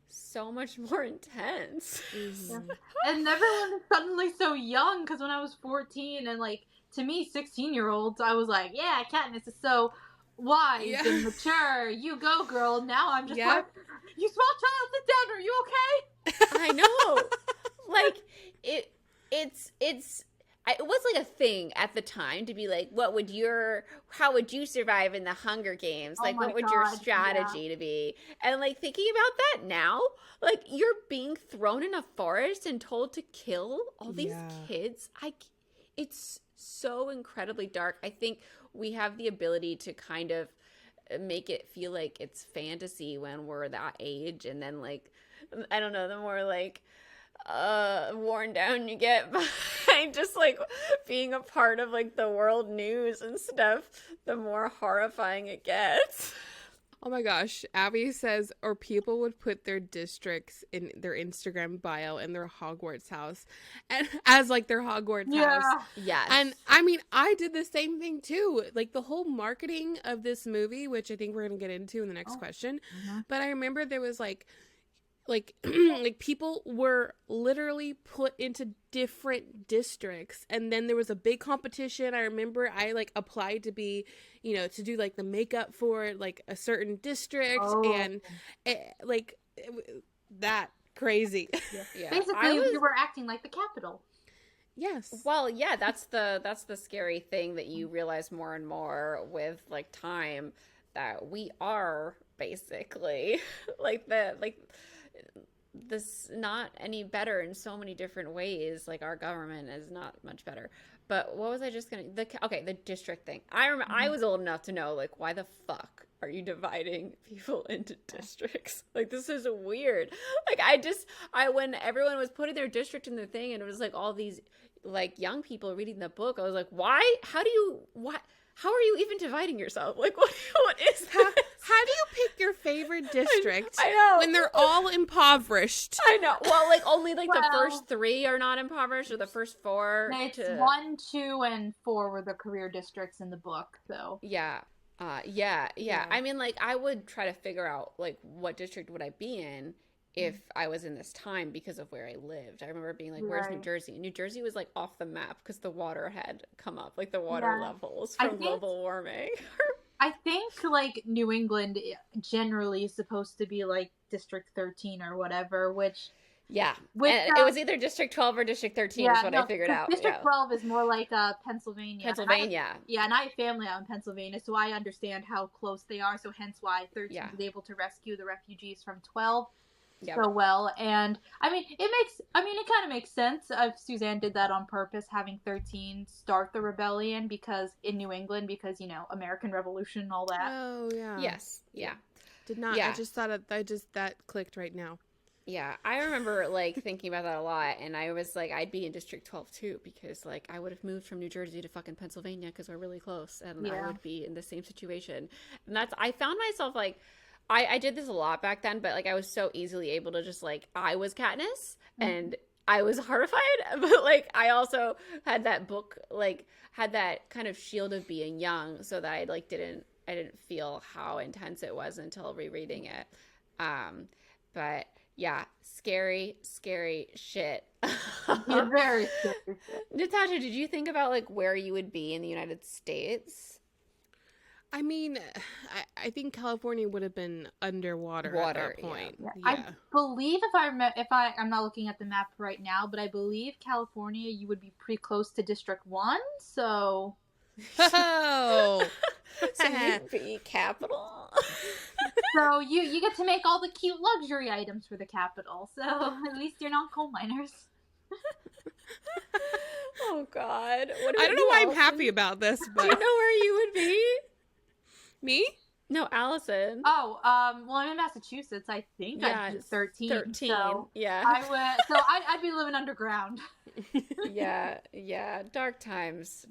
so much more intense. And everyone is suddenly so young, because when I was 14, and like, to me, 16-year-olds, I was like, yeah, Katniss is so wise and mature. You go, girl. Now I'm just like, you small child, sit down. Are you okay? I know. Like, it was like a thing at the time to be like, how would you survive in the Hunger Games? Like, what would your strategy to be? And like, thinking about that now, like, you're being thrown in a forest and told to kill all these kids. It's so incredibly dark. I think we have the ability to kind of make it feel like it's fantasy when we're that age, and then like, I don't know, the more like worn down you get by just like being a part of like the world news and stuff, the more horrifying it gets. Oh my gosh, Abby says, or people would put their districts in their Instagram bio in their Hogwarts house, and as like their Hogwarts house. Yes. And I mean, I did the same thing too. Like, the whole marketing of this movie, which I think we're gonna get into in the next question. But I remember there was like, like like people were literally put into different districts, and then there was a big competition. I remember I like applied to be, to do like the makeup for like a certain district, and that crazy. Yeah. Basically, you were acting like the capital. Yes. Well, yeah, that's the scary thing that you realize more and more with like time, that we are basically this not any better in so many different ways. Like our government is not much better. But what was I just gonna the district thing? I remember I was old enough to know, like, why the fuck are you dividing people into districts? Like, this is weird. Like, when everyone was putting their district in the thing, and it was like all these like young people reading the book, I was like, why? How are you even dividing yourself? Like, what is that? How do you pick your favorite district I know. when they're all impoverished? I know. Well, like, only like the first 3 are not impoverished, or the first 4. It's 1, 2, and 4 were the career districts in the book, so. Yeah. Yeah. I mean, like, I would try to figure out, like, what district would I be in if I was in this time because of where I lived. I remember being like, where's New Jersey? New Jersey was, like, off the map because the water had come up, like, the water levels from global warming. I think, like, New England generally is supposed to be, like, District 13 or whatever, which... Yeah, and it was either District 12 or District 13 is what I figured out. District 12 is more like Pennsylvania. Pennsylvania. And I have family out in Pennsylvania, so I understand how close they are, so hence why 13 was able to rescue the refugees from 12 so well. And, I mean, it kind of makes sense. Suzanne did that on purpose, having 13 start the rebellion in New England, because, American Revolution and all that. Oh, yeah. Yes, yeah. Did not, I just thought that clicked right now. Yeah, I remember, like, thinking about that a lot, and I was like, I'd be in District 12, too, because, like, I would have moved from New Jersey to fucking Pennsylvania because we're really close, and I would be in the same situation. And I found myself, like, I did this a lot back then, but, like, I was so easily able to just, like, I was Katniss, and I was horrified, but, like, I also had that book, like, had that kind of shield of being young, so that I, like, didn't feel how intense it was until rereading it. But... yeah, scary shit. Very scary shit. Natasha, did you think about, like, where you would be in the United States? I mean, I think California would have been underwater at that point. Yeah. I believe I'm not looking at the map right now, but I believe California, you would be pretty close to District 1, so... Oh! So you'd be capital? So you get to make all the cute luxury items for the capital, so at least you're not coal miners. Oh, God. I don't know why I'm happy about this, but... Do you know where you would be? Me? No, Allison. Oh, well, I'm in Massachusetts. I think I'd be 13. 13. So yeah. I'd be living underground. Yeah. Dark times.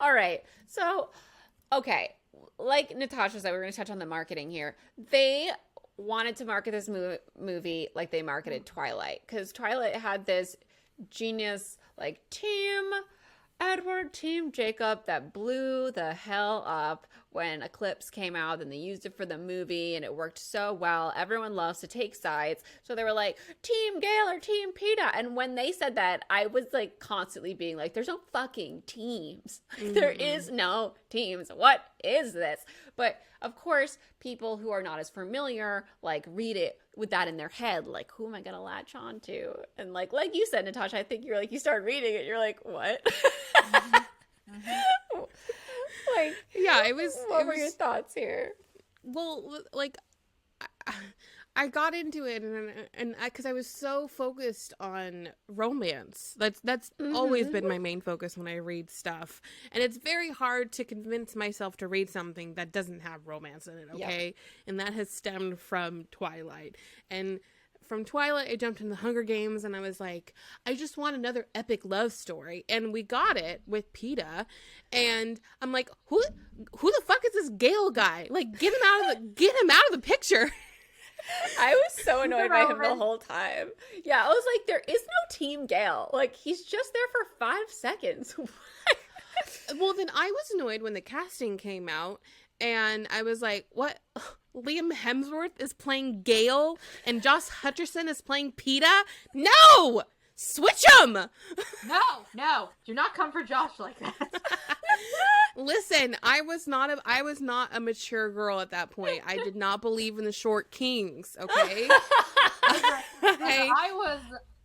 All right. So, okay. Like Natasha said, we're going to touch on the marketing here. They wanted to market this movie like they marketed Twilight, because Twilight had this genius, like, Team Edward, Team Jacob that blew the hell up when Eclipse came out, and they used it for the movie, and it worked so well. Everyone loves to take sides. So they were like, Team Gale or Team PETA. And when they said that, I was, like, constantly being like, there's no fucking teams. There is no teams. What is this? But, of course, people who are not as familiar, like, read it with that in their head, like, who am I gonna latch on to? And, like you said, Natasha, I think you're like, you start reading it, you're like, what? Like, yeah, it was. What were your thoughts here? Well, like, I got into it, and because I was so focused on romance. That's always been my main focus when I read stuff, and it's very hard to convince myself to read something that doesn't have romance in it. Okay, yep. And that has stemmed from Twilight, and from Twilight, I jumped into the Hunger Games, and I was like, I just want another epic love story. And we got it with PETA, and I'm like, who the fuck is this Gale guy? Like, get him out of the picture. I was so annoyed by him the whole time. Yeah, I was like, there is no Team Gale. Like, he's just there for 5 seconds. What? Well, then I was annoyed when the casting came out, and I was like, what? Liam Hemsworth is playing Gale and Josh Hutcherson is playing PETA? No! Switch them! No. Do not come for Josh like that. Listen, I was not a mature girl at that point. I did not believe in the short kings, okay? Okay.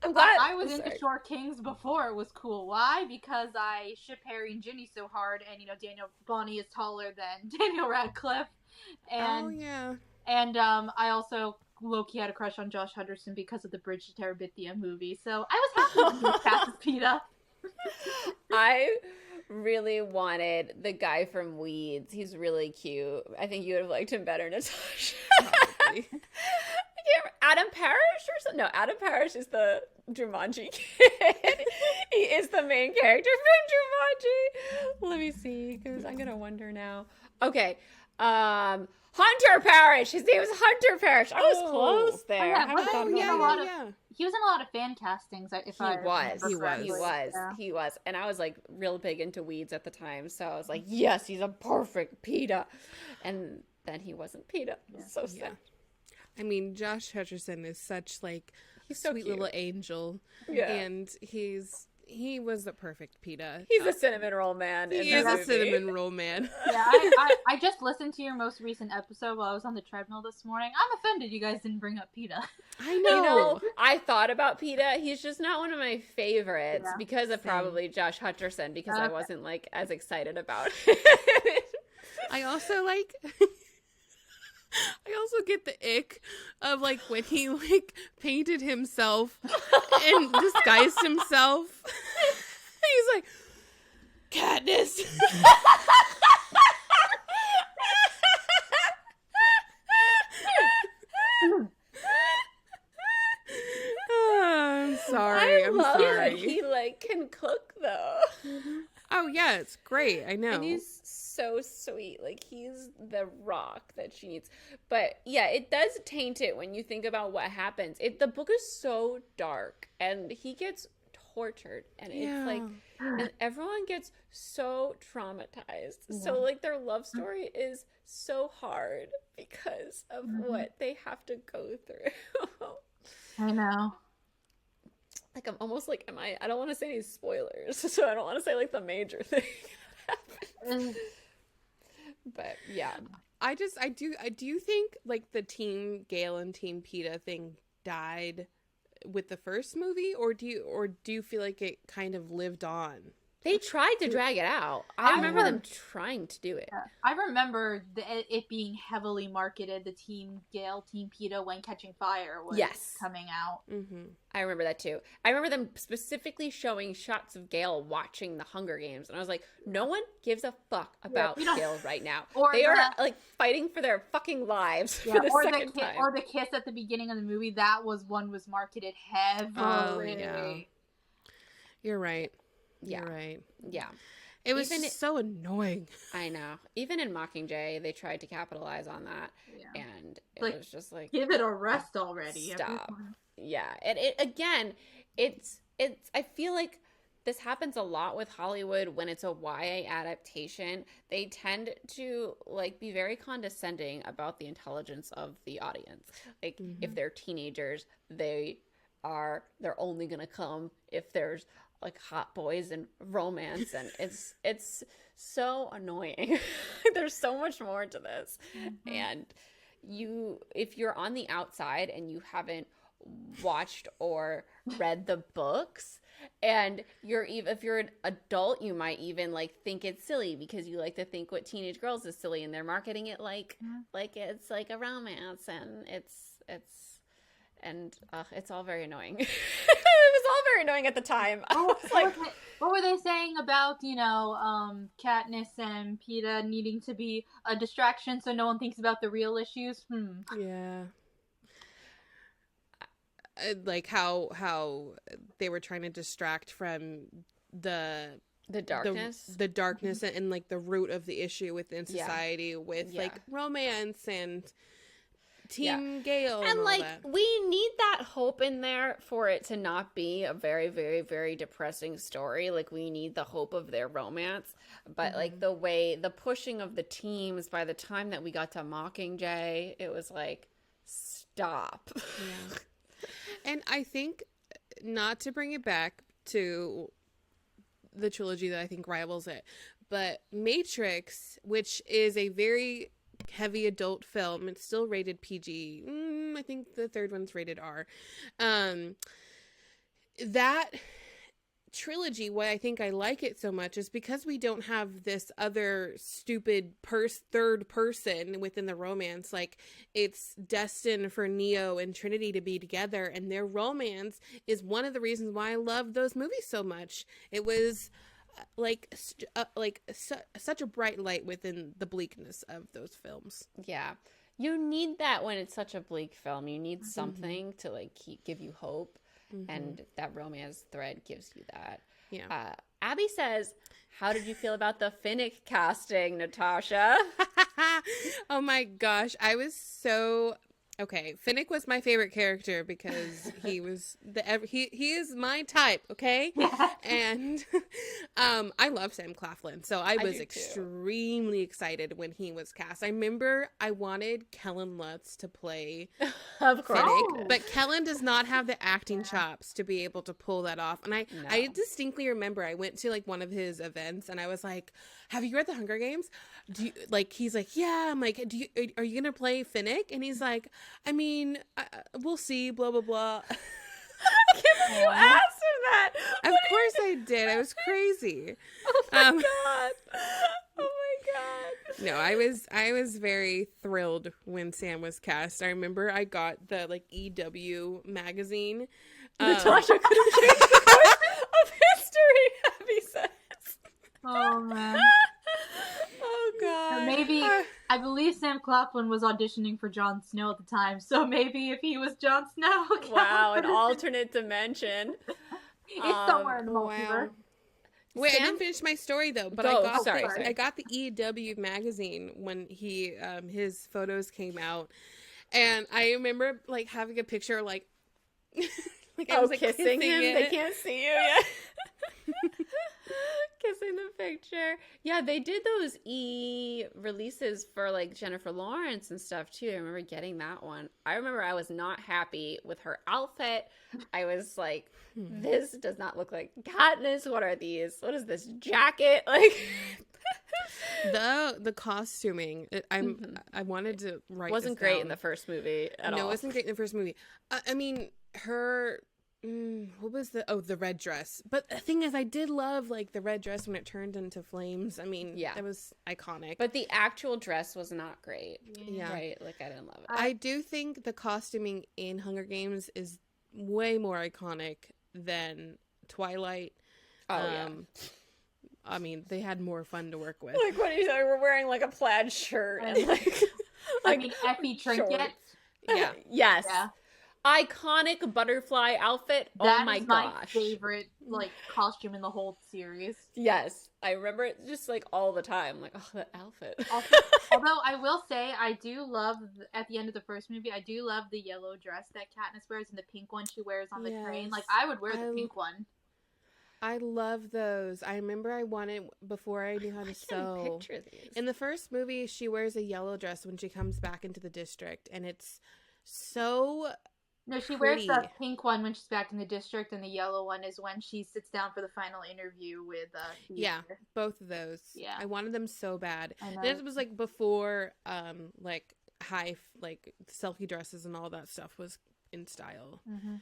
I was into Short Kings before it was cool. Why? Because I ship Harry and Ginny so hard, and Daniel Bonnie is taller than Daniel Radcliffe, and oh yeah, and I also low-key had a crush on Josh Hutcherson because of the Bridge to Terabithia movie. So I was happy when he was cast as PETA. I really wanted the guy from Weeds. He's really cute. I think you would have liked him better, Natasha. probably. Adam Parrish or something? No, Adam Parrish is the Jumanji kid. He is the main character from Jumanji. Let me see, because I'm gonna wonder now. Okay, Hunter Parrish. His name was Hunter Parrish. I was close there. Yeah, I haven't thought about that. He was in a lot of fan castings. He was, and I was like real big into Weeds at the time, so I was like, yes, he's a perfect PETA, and then he wasn't PETA. Yeah. So sad. Yeah. I mean, Josh Hutcherson is such like he's so sweet cute. Little angel, and he was the perfect PETA. He's a cinnamon roll man. He is a cinnamon roll man. Yeah, I just listened to your most recent episode while I was on the treadmill this morning. I'm offended you guys didn't bring up PETA. I know. I thought about PETA. He's just not one of my favorites because of probably Josh Hutcherson, because I wasn't like as excited about it. I also get the ick of like when he like painted himself and disguised himself. He's like, Katniss. I'm sorry. I'm sorry. He like can cook though. Oh yeah, it's great. I know. And he's so sweet. Like, he's the rock that she needs. But yeah, it does taint it when you think about what happens. The book is so dark, and he gets tortured, and it's like, and everyone gets so traumatized. So like their love story is so hard because of what they have to go through. I know. Like, I'm almost like, I don't want to say any spoilers, so I don't want to say like the major thing that happens. But yeah, I do think like the Team Gale and Team PETA thing died with the first movie, or do you feel like it kind of lived on? They tried to drag it out. I remember them trying to do it. Yeah. I remember it being heavily marketed. The Team Gale, Team PETA, When Catching Fire was coming out. Mm-hmm. I remember that too. I remember them specifically showing shots of Gale watching the Hunger Games, and I was like, no one gives a fuck about Gale right now. They are like fighting for their fucking lives for the second time. Or the kiss at the beginning of the movie. That was marketed heavily. Oh, yeah. You're right. Yeah. You're right. Yeah. It was so annoying. I know. Even in Mockingjay, they tried to capitalize on that. Yeah. And it was just like, give it a rest already. Stop. Yeah. And it's I feel like this happens a lot with Hollywood when it's a YA adaptation. They tend to like be very condescending about the intelligence of the audience. Like if they're teenagers, they're only going to come if there's like hot boys and romance, and it's so annoying. There's so much more to this. And if you're on the outside and you haven't watched or read the books, and if you're an adult, you might even like think it's silly because you like to think what teenage girls is silly, and they're marketing it like it's like a romance, and it's all very annoying. It was all very annoying at the time. What were they saying about, Katniss and PETA needing to be a distraction so no one thinks about the real issues? Yeah. Like how they were trying to distract from the darkness and like the root of the issue within society with like romance and Team Gale and all like that. we need that hope in there for it to not be a very, very, very depressing story. Like we need the hope of their romance, but like the pushing of the teams, by the time that we got to Mockingjay, it was like, stop. Yeah. And I think, not to bring it back to the trilogy that I think rivals it, but Matrix, which is a very heavy adult film, it's still rated PG. I think the third one's rated R. That trilogy, why I think I like it so much is because we don't have this other stupid third person within the romance. Like, it's destined for Neo and Trinity to be together, and their romance is one of the reasons why I love those movies so much. It was such a bright light within the bleakness of those films. Yeah. You need that when it's such a bleak film. You need something to like give you hope. And that romance thread gives you that. Yeah. Abby says, how did you feel about the Finnick casting, Natasha? Oh my gosh. I was so... Okay, Finnick was my favorite character because he was he is my type, okay? And I love Sam Claflin, so I was extremely excited when he was cast. I remember I wanted Kellen Lutz to play Of course. Finnick, but Kellen does not have the acting chops to be able to pull that off. And I distinctly remember I went to like one of his events and I was like, have you read The Hunger Games? Do you, like, he's like, yeah. I'm like, are you gonna play Finnick? And he's like, I mean, we'll see, blah, blah, blah. I can't believe you asked him that. Of course I did. I was crazy. Oh my God. Oh my God. No, I was very thrilled when Sam was cast. I remember I got the like EW magazine. Natasha could have changed the course of history, Abby says. Oh man. Oh God. Or maybe I believe Sam Claflin was auditioning for Jon Snow at the time, so maybe if he was Jon Snow, wow, an alternate dimension. It's somewhere in the multiverse. Wow. Wait, I didn't finish my story though. But I got the EW magazine when he his photos came out, and I remember like having a picture like like I was like kissing him. it. They can't see you yet. Kissing the picture. Yeah, they did those releases for like Jennifer Lawrence and stuff too. I remember getting that one. I remember I was not happy with her outfit. I was like, this does not look like Katniss. What are these? What is this jacket? Like the costuming. I wanted to write. Wasn't great in the first movie at all. No, it wasn't great in the first movie. I mean, her. What was the red dress? But the thing is, I did love like the red dress when it turned into flames. I mean, yeah, that was iconic. But the actual dress was not great. Yeah, right. Like I didn't love it. I do think the costuming in Hunger Games is way more iconic than Twilight. Oh yeah. I mean, they had more fun to work with. Like what you said, we're wearing like a plaid shirt and like I mean, Effie trinkets. Yeah. Yes. Yeah. Iconic butterfly outfit. That oh my is gosh. my favorite like costume in the whole series. Yes. I remember it just like all the time. Like, oh, that outfit. Although I will say I do love at the end of the first movie, I do love the yellow dress that Katniss wears and the pink one she wears on the train. Like I would wear the pink one. I love those. I remember I wanted before I knew how to sew. Picture these. In the first movie, she wears a yellow dress when she comes back into the district, and it's so No, she pretty. wears the pink one when she's back in the district, and the yellow one is when she sits down for the final interview with yeah, both of those. Yeah, I wanted them so bad. I know. This was like before like high like selfie dresses and all that stuff was in style. Mm-hmm.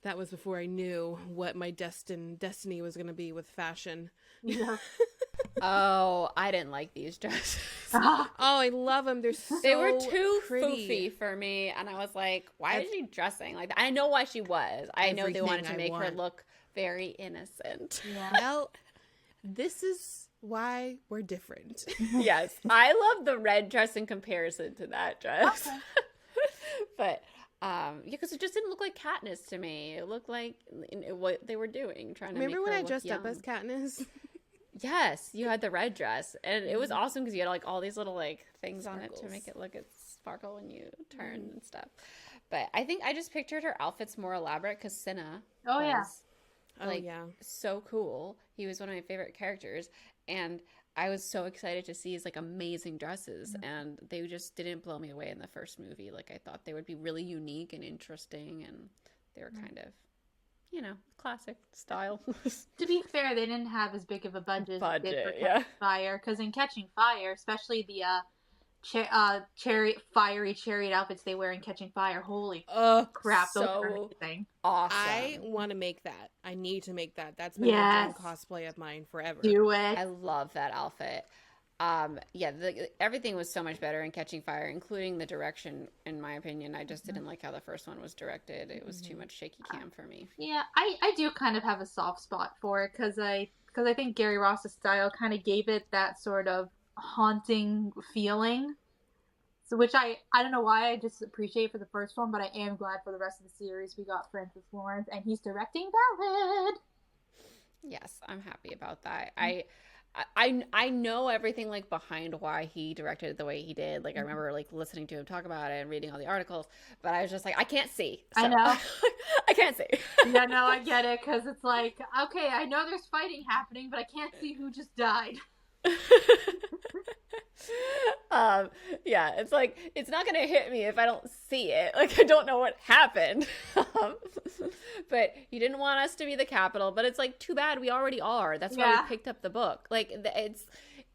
That was before I knew what my destiny was going to be with fashion. Yeah. Oh, I didn't like these dresses. Oh, I love them. They're so They were too pretty. foofy for me, and I was like, why is she dressing like that? I know why she was. I know they wanted to make her look very innocent. Yeah. Well, this is why we're different. Yes, I love the red dress in comparison to that dress. Okay. But yeah, because it just didn't look like Katniss to me. It looked like what they were doing, trying to Remember make when her I look dressed young. up as Katniss? Yes, you had the red dress, and it was awesome because you had like all these little like things on it to make it look at sparkle when you turn and stuff. But I think I just pictured her outfits more elaborate because Cinna was so cool. He was one of my favorite characters, and I was so excited to see his like amazing dresses, and they just didn't blow me away in the first movie. Like I thought they would be really unique and interesting, and they were kind of, you know, classic style. To be fair, they didn't have as big of a budget as they did for yeah. Catching Fire, because in Catching Fire, especially the fiery chariot outfits they wear in Catching Fire, holy crap, those are amazing. Awesome. I want to make that. I need to make that. That's been a dream cosplay of mine forever. Do it. I love that outfit. Everything was so much better in Catching Fire, including the direction, in my opinion. I just didn't like how the first one was directed. It was too much shaky cam for me. Yeah, I do kind of have a soft spot for it because I think Gary Ross's style kind of gave it that sort of haunting feeling. So, which I don't know why I just appreciate for the first one, but I am glad for the rest of the series we got Francis Lawrence, and he's directing Ballad. Yes, I'm happy about that. I know everything like behind why he directed it the way he did. Like I remember like listening to him talk about it and reading all the articles, but I was just like, I can't see. So. I know. I can't see. Yeah, no, I get it, because it's like, okay, I know there's fighting happening, but I can't see who just died. Yeah, it's like it's not gonna hit me if I don't see it. Like I don't know what happened. But you didn't want us to be the capital, but it's like too bad we already are. That's why we picked up the book. Like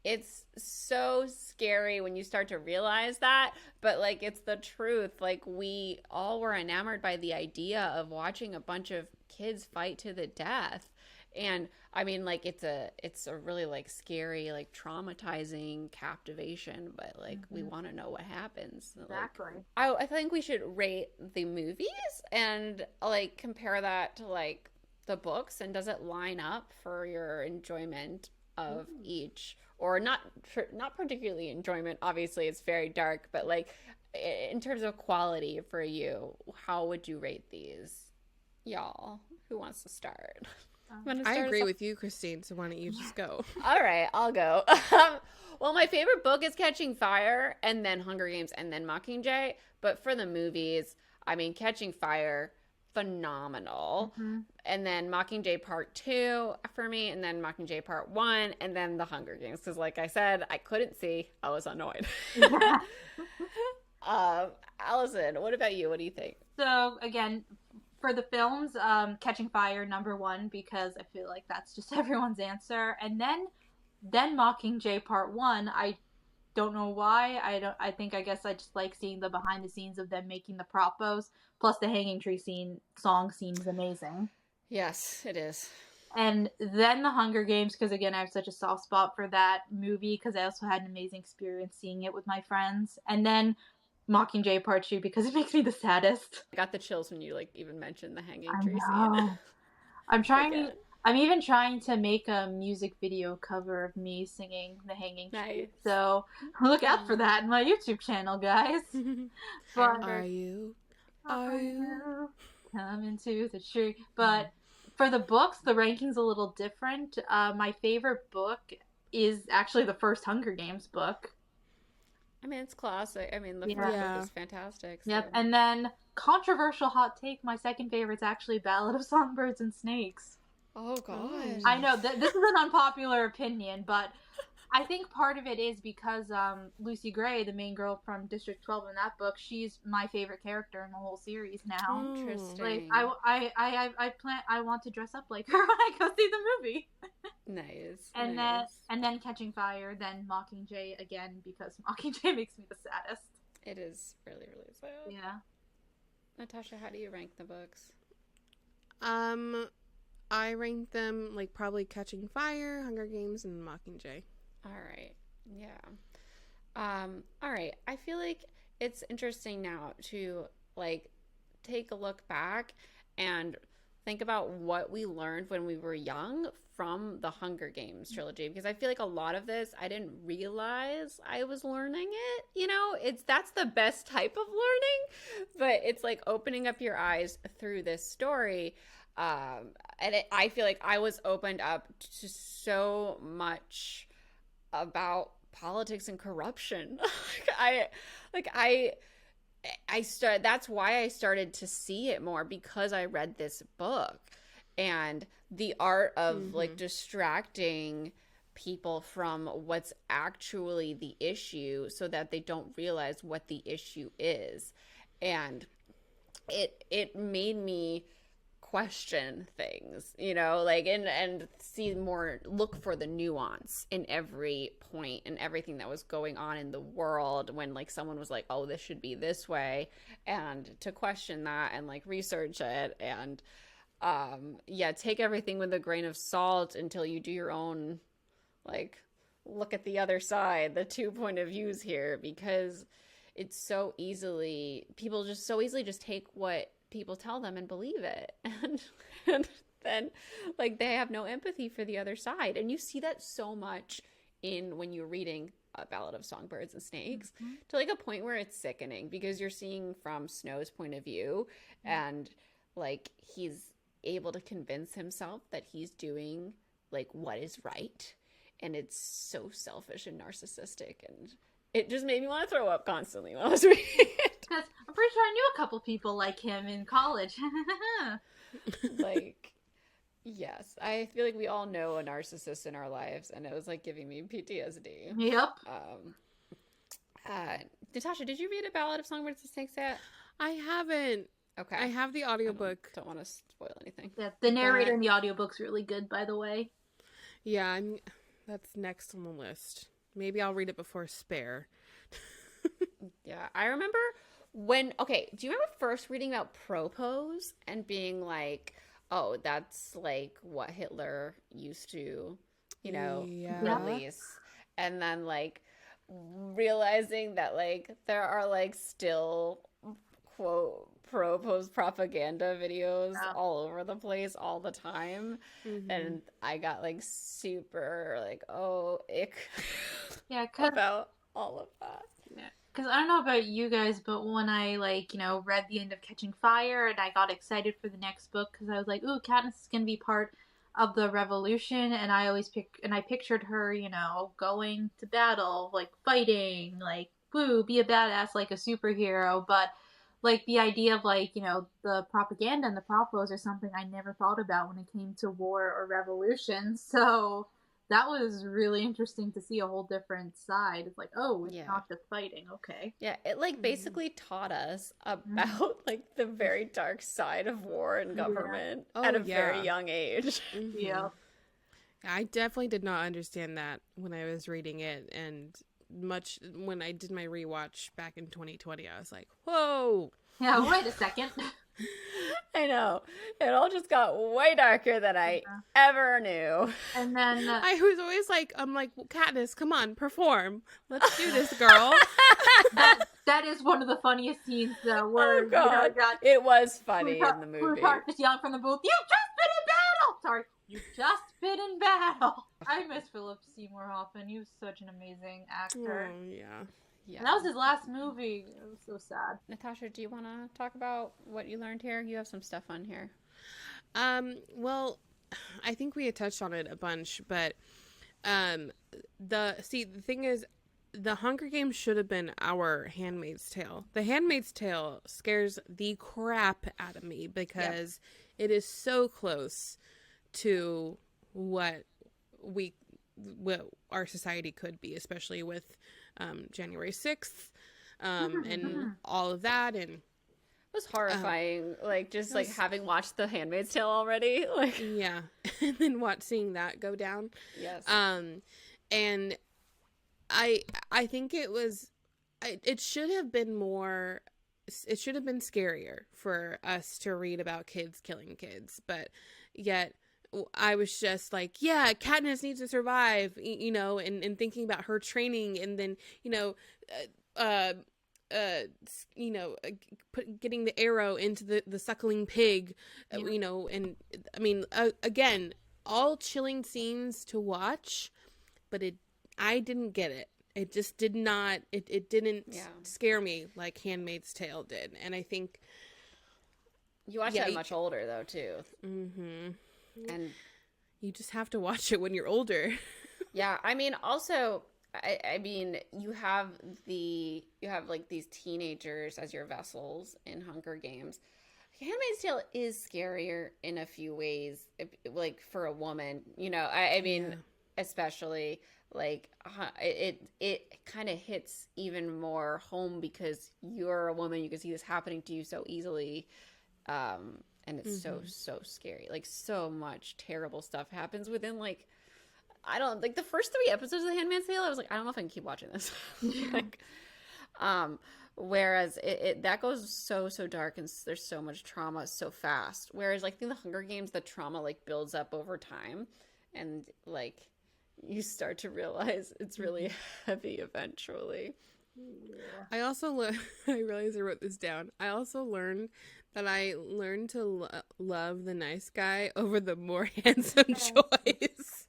it's so scary when you start to realize that, but like it's the truth. Like we all were enamored by the idea of watching a bunch of kids fight to the death. And I mean, like it's a really like scary, like traumatizing captivation, but like we want to know what happens. Exactly. Like, I think we should rate the movies and like compare that to like the books, and does it line up for your enjoyment of each, or not particularly enjoyment? Obviously, it's very dark, but like in terms of quality for you, how would you rate these, y'all? Who wants to start? I agree with you, Christine, so why don't you just go? All right, I'll go. Well, my favorite book is Catching Fire, and then Hunger Games, and then Mockingjay. But for the movies, I mean, Catching Fire, phenomenal. And then Mockingjay Part 2 for me, and then Mockingjay Part 1, and then the Hunger Games. Because like I said, I couldn't see. I was annoyed. Allison, what about you? What do you think? So, again, for the films, Catching Fire, #1, because I feel like that's just everyone's answer. And then Mockingjay Part 1, I don't know why. I guess I just like seeing the behind the scenes of them making the propos. Plus the hanging tree song scene is amazing. Yes, it is. And then the Hunger Games, because again, I have such a soft spot for that movie, because I also had an amazing experience seeing it with my friends. And then Mockingjay Part 2, because it makes me the saddest. I got the chills when you like even mentioned the hanging tree scene. I'm even trying to make a music video cover of me singing the hanging tree. So look out for that in my YouTube channel, guys. But Are you coming to the tree? But for the books, the ranking's a little different. My favorite book is actually the first Hunger Games book. I mean, it's classic. I mean, the first book is fantastic. So. Yep, and then controversial hot take, my second favorite's actually Ballad of Songbirds and Snakes. Oh, gosh. I know, this is an unpopular opinion, but I think part of it is because Lucy Gray, the main girl from District 12 in that book, she's my favorite character in the whole series now. Interesting. Like, I want to dress up like her when I go see the movie. Nice. And then Catching Fire, then Mockingjay again, because Mockingjay makes me the saddest. It is really, really sad. Yeah. Natasha, how do you rank the books? I rank them like probably Catching Fire, Hunger Games, and Mockingjay. All right. Yeah. All right. I feel like it's interesting now to like take a look back and think about what we learned when we were young from the Hunger Games trilogy, because I feel like a lot of this I didn't realize I was learning it. You know, that's the best type of learning, but it's like opening up your eyes through this story. I feel like I was opened up to so much about politics and corruption. That's why I started to see it more, because I read this book, and the art of like distracting people from what's actually the issue so that they don't realize what the issue is. And it made me question things, like, and see more, look for the nuance in every point and everything that was going on in the world, when like someone was like, oh, this should be this way, and to question that and like research it, and take everything with a grain of salt until you do your own, like, look at the other side, the two point of views here, because it's so easily, people just so easily just take what people tell them and believe it, and then like they have no empathy for the other side. And you see that so much when you're reading A Ballad of Songbirds and Snakes, to like a point where it's sickening, because you're seeing from Snow's point of view, and like he's able to convince himself that he's doing like what is right, and it's so selfish and narcissistic, and it just made me want to throw up constantly when I was reading it. Because I'm pretty sure I knew a couple people like him in college. Like, yes, I feel like we all know a narcissist in our lives, and it was like giving me PTSD. Yep. Natasha, did you read A Ballad of Songbirds and Snakes yet? I haven't. Okay. I have the audiobook. Don't want to spoil anything. Yeah, the narrator in the audiobook's really good, by the way. Yeah, that's next on the list. Maybe I'll read it before Spare. Yeah, I remember do you remember first reading about Propose and being like, oh, that's like what Hitler used to, release. And then like realizing that like there are like still, quote, Propose propaganda videos all over the place all the time. And I got like super like, oh, ick. Yeah, about all of that. Yeah. Because I don't know about you guys, but when I, read the end of Catching Fire, and I got excited for the next book, because I was like, ooh, Katniss is going to be part of the revolution, and I pictured her, going to battle, like, fighting, like, woo, be a badass, like a superhero, but, like, the idea of, the propaganda and the propos are something I never thought about when it came to war or revolution, so that was really interesting to see a whole different side. It's like, oh, it's not just fighting. Okay. Yeah, it like basically taught us about like the very dark side of war and government at a very young age. Yeah. I definitely did not understand that when I was reading it, and much when I did my rewatch back in 2020, I was like, whoa. Yeah, wait a second. I know. It all just got way darker than I ever knew. And then I was always like, well, Katniss, come on, perform. Let's do this, girl. that is one of the funniest scenes, though. Where, it was funny in the movie. Just yelling from the booth, "You've just been in battle!" Sorry, you've just been in battle. I miss Philip Seymour Hoffman. He was such an amazing actor. Oh, yeah. Yeah. And that was his last movie. It was so sad. Natasha, do you want to talk about what you learned here? You have some stuff on here. Well, I think we had touched on it a bunch, but the thing is, the Hunger Games should have been our Handmaid's Tale. The Handmaid's Tale scares the crap out of me because it is so close to what our society could be, especially with January 6th and all of that. And it was horrifying, having watched The Handmaid's Tale already. Like, yeah, and then seeing that go down. Yes. And I think it should have been more. It should have been scarier for us to read about kids killing kids, but yet I was just like, yeah, Katniss needs to survive, and thinking about her training, and then, getting the arrow into the suckling pig, and I mean, again, all chilling scenes to watch, but I didn't get it. It just did not, it didn't scare me like Handmaid's Tale did. And I think You watched that much older though too. Mm-hmm. And you just have to watch it when you're older. Yeah, I mean, also, I mean, you have like these teenagers as your vessels in Hunger Games. Handmaid's Tale is scarier in a few ways, like for a woman, you know. I mean, especially like it kind of hits even more home because you're a woman. You can see this happening to you so easily, and it's so scary. Like so much terrible stuff happens within like. I don't like the first 3 episodes of The Handmaid's Tale. I was like, I don't know if I can keep watching this. Like, whereas it that goes so dark and there's so much trauma so fast. Whereas like in The Hunger Games, the trauma like builds up over time, and like you start to realize it's really heavy eventually. I also I realized I wrote this down. I also learned that I learned to love the nice guy over the more handsome choice.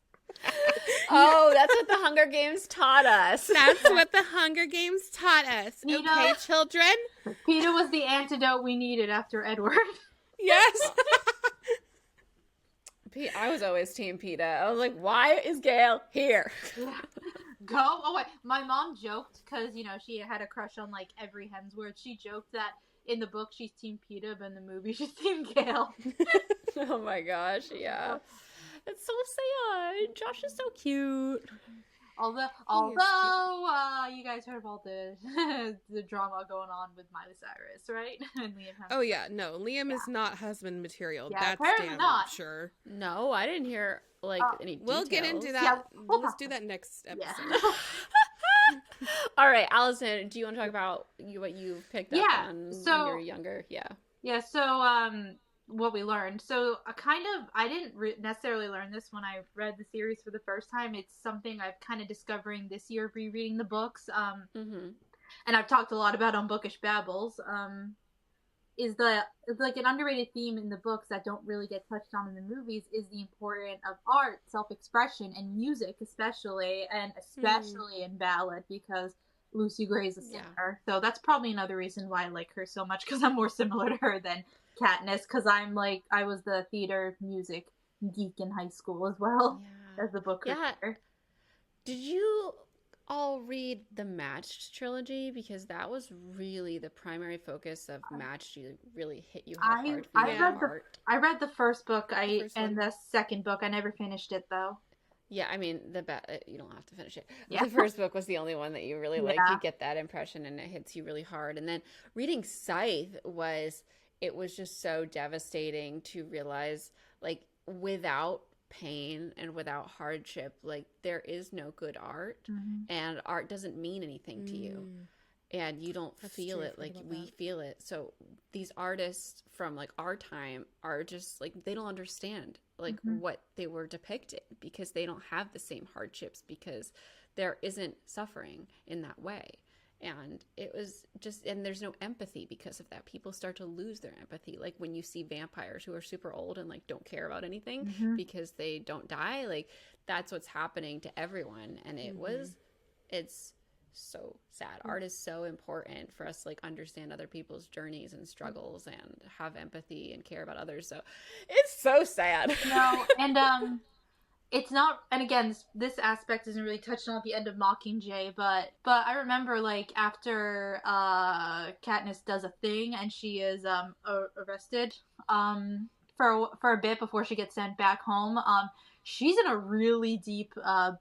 Oh, that's what the Hunger Games taught us. That's what the Hunger Games taught us. Okay, children? Peeta was the antidote we needed after Edward. Yes. I was always Team Peeta. I was like, why is Gale here? Go away. My mom joked, because, you know, she had a crush on, like, every Hemsworth. She joked that in the book she's Team Peeta, but in the movie she's Team Gale. Oh my gosh, yeah. It's so sad. Josh is so cute. Although you guys heard about the the drama going on with Miley Cyrus, right? And Liam Hemsworth. Oh yeah, no, Liam is not husband material. Yeah, That's apparently damn not. Sure. No, I didn't hear like any details. We'll get into that. Yeah, Let's do that next episode. Yeah. All right, Allison, do you want to talk about what you picked up on when you were younger? Yeah, so what we learned. So I didn't necessarily learn this when I read the series for the first time. It's something I've kind of discovering this year rereading the books. And I've talked a lot about on Bookish Babbles. Is like an underrated theme in the books that don't really get touched on in the movies is the importance of art, self-expression, and music, especially in Ballad, because Lucy Gray's a singer. So that's probably another reason why I like her so much, because I'm more similar to her than Katniss, because I was the theater music geek in high school as well as the book critter. Did you all read the Matched trilogy? Because that was really the primary focus of Matched. You really hit you hard. I read the first book and the second book. I never finished it though. Yeah, I mean, you don't have to finish it. Yeah. The first book was the only one that you really like. You get that impression and it hits you really hard. And then reading Scythe was just so devastating to realize, like, without pain and without hardship, like, there is no good art, and art doesn't mean anything to you, and you don't feel it like we feel it. So these artists from, like, our time are just, like, they don't understand, like, what they were depicting, because they don't have the same hardships, because there isn't suffering in that way. And it was just, and there's no empathy because of that. People start to lose their empathy. Like when you see vampires who are super old and like don't care about anything because they don't die, like that's what's happening to everyone. And it's so sad. Art is so important for us to like understand other people's journeys and struggles and have empathy and care about others. So it's so sad. No, and it's not, and again, this aspect isn't really touched on at the end of Mockingjay, but I remember, like, after Katniss does a thing and she is arrested for a bit before she gets sent back home, she's in a really deep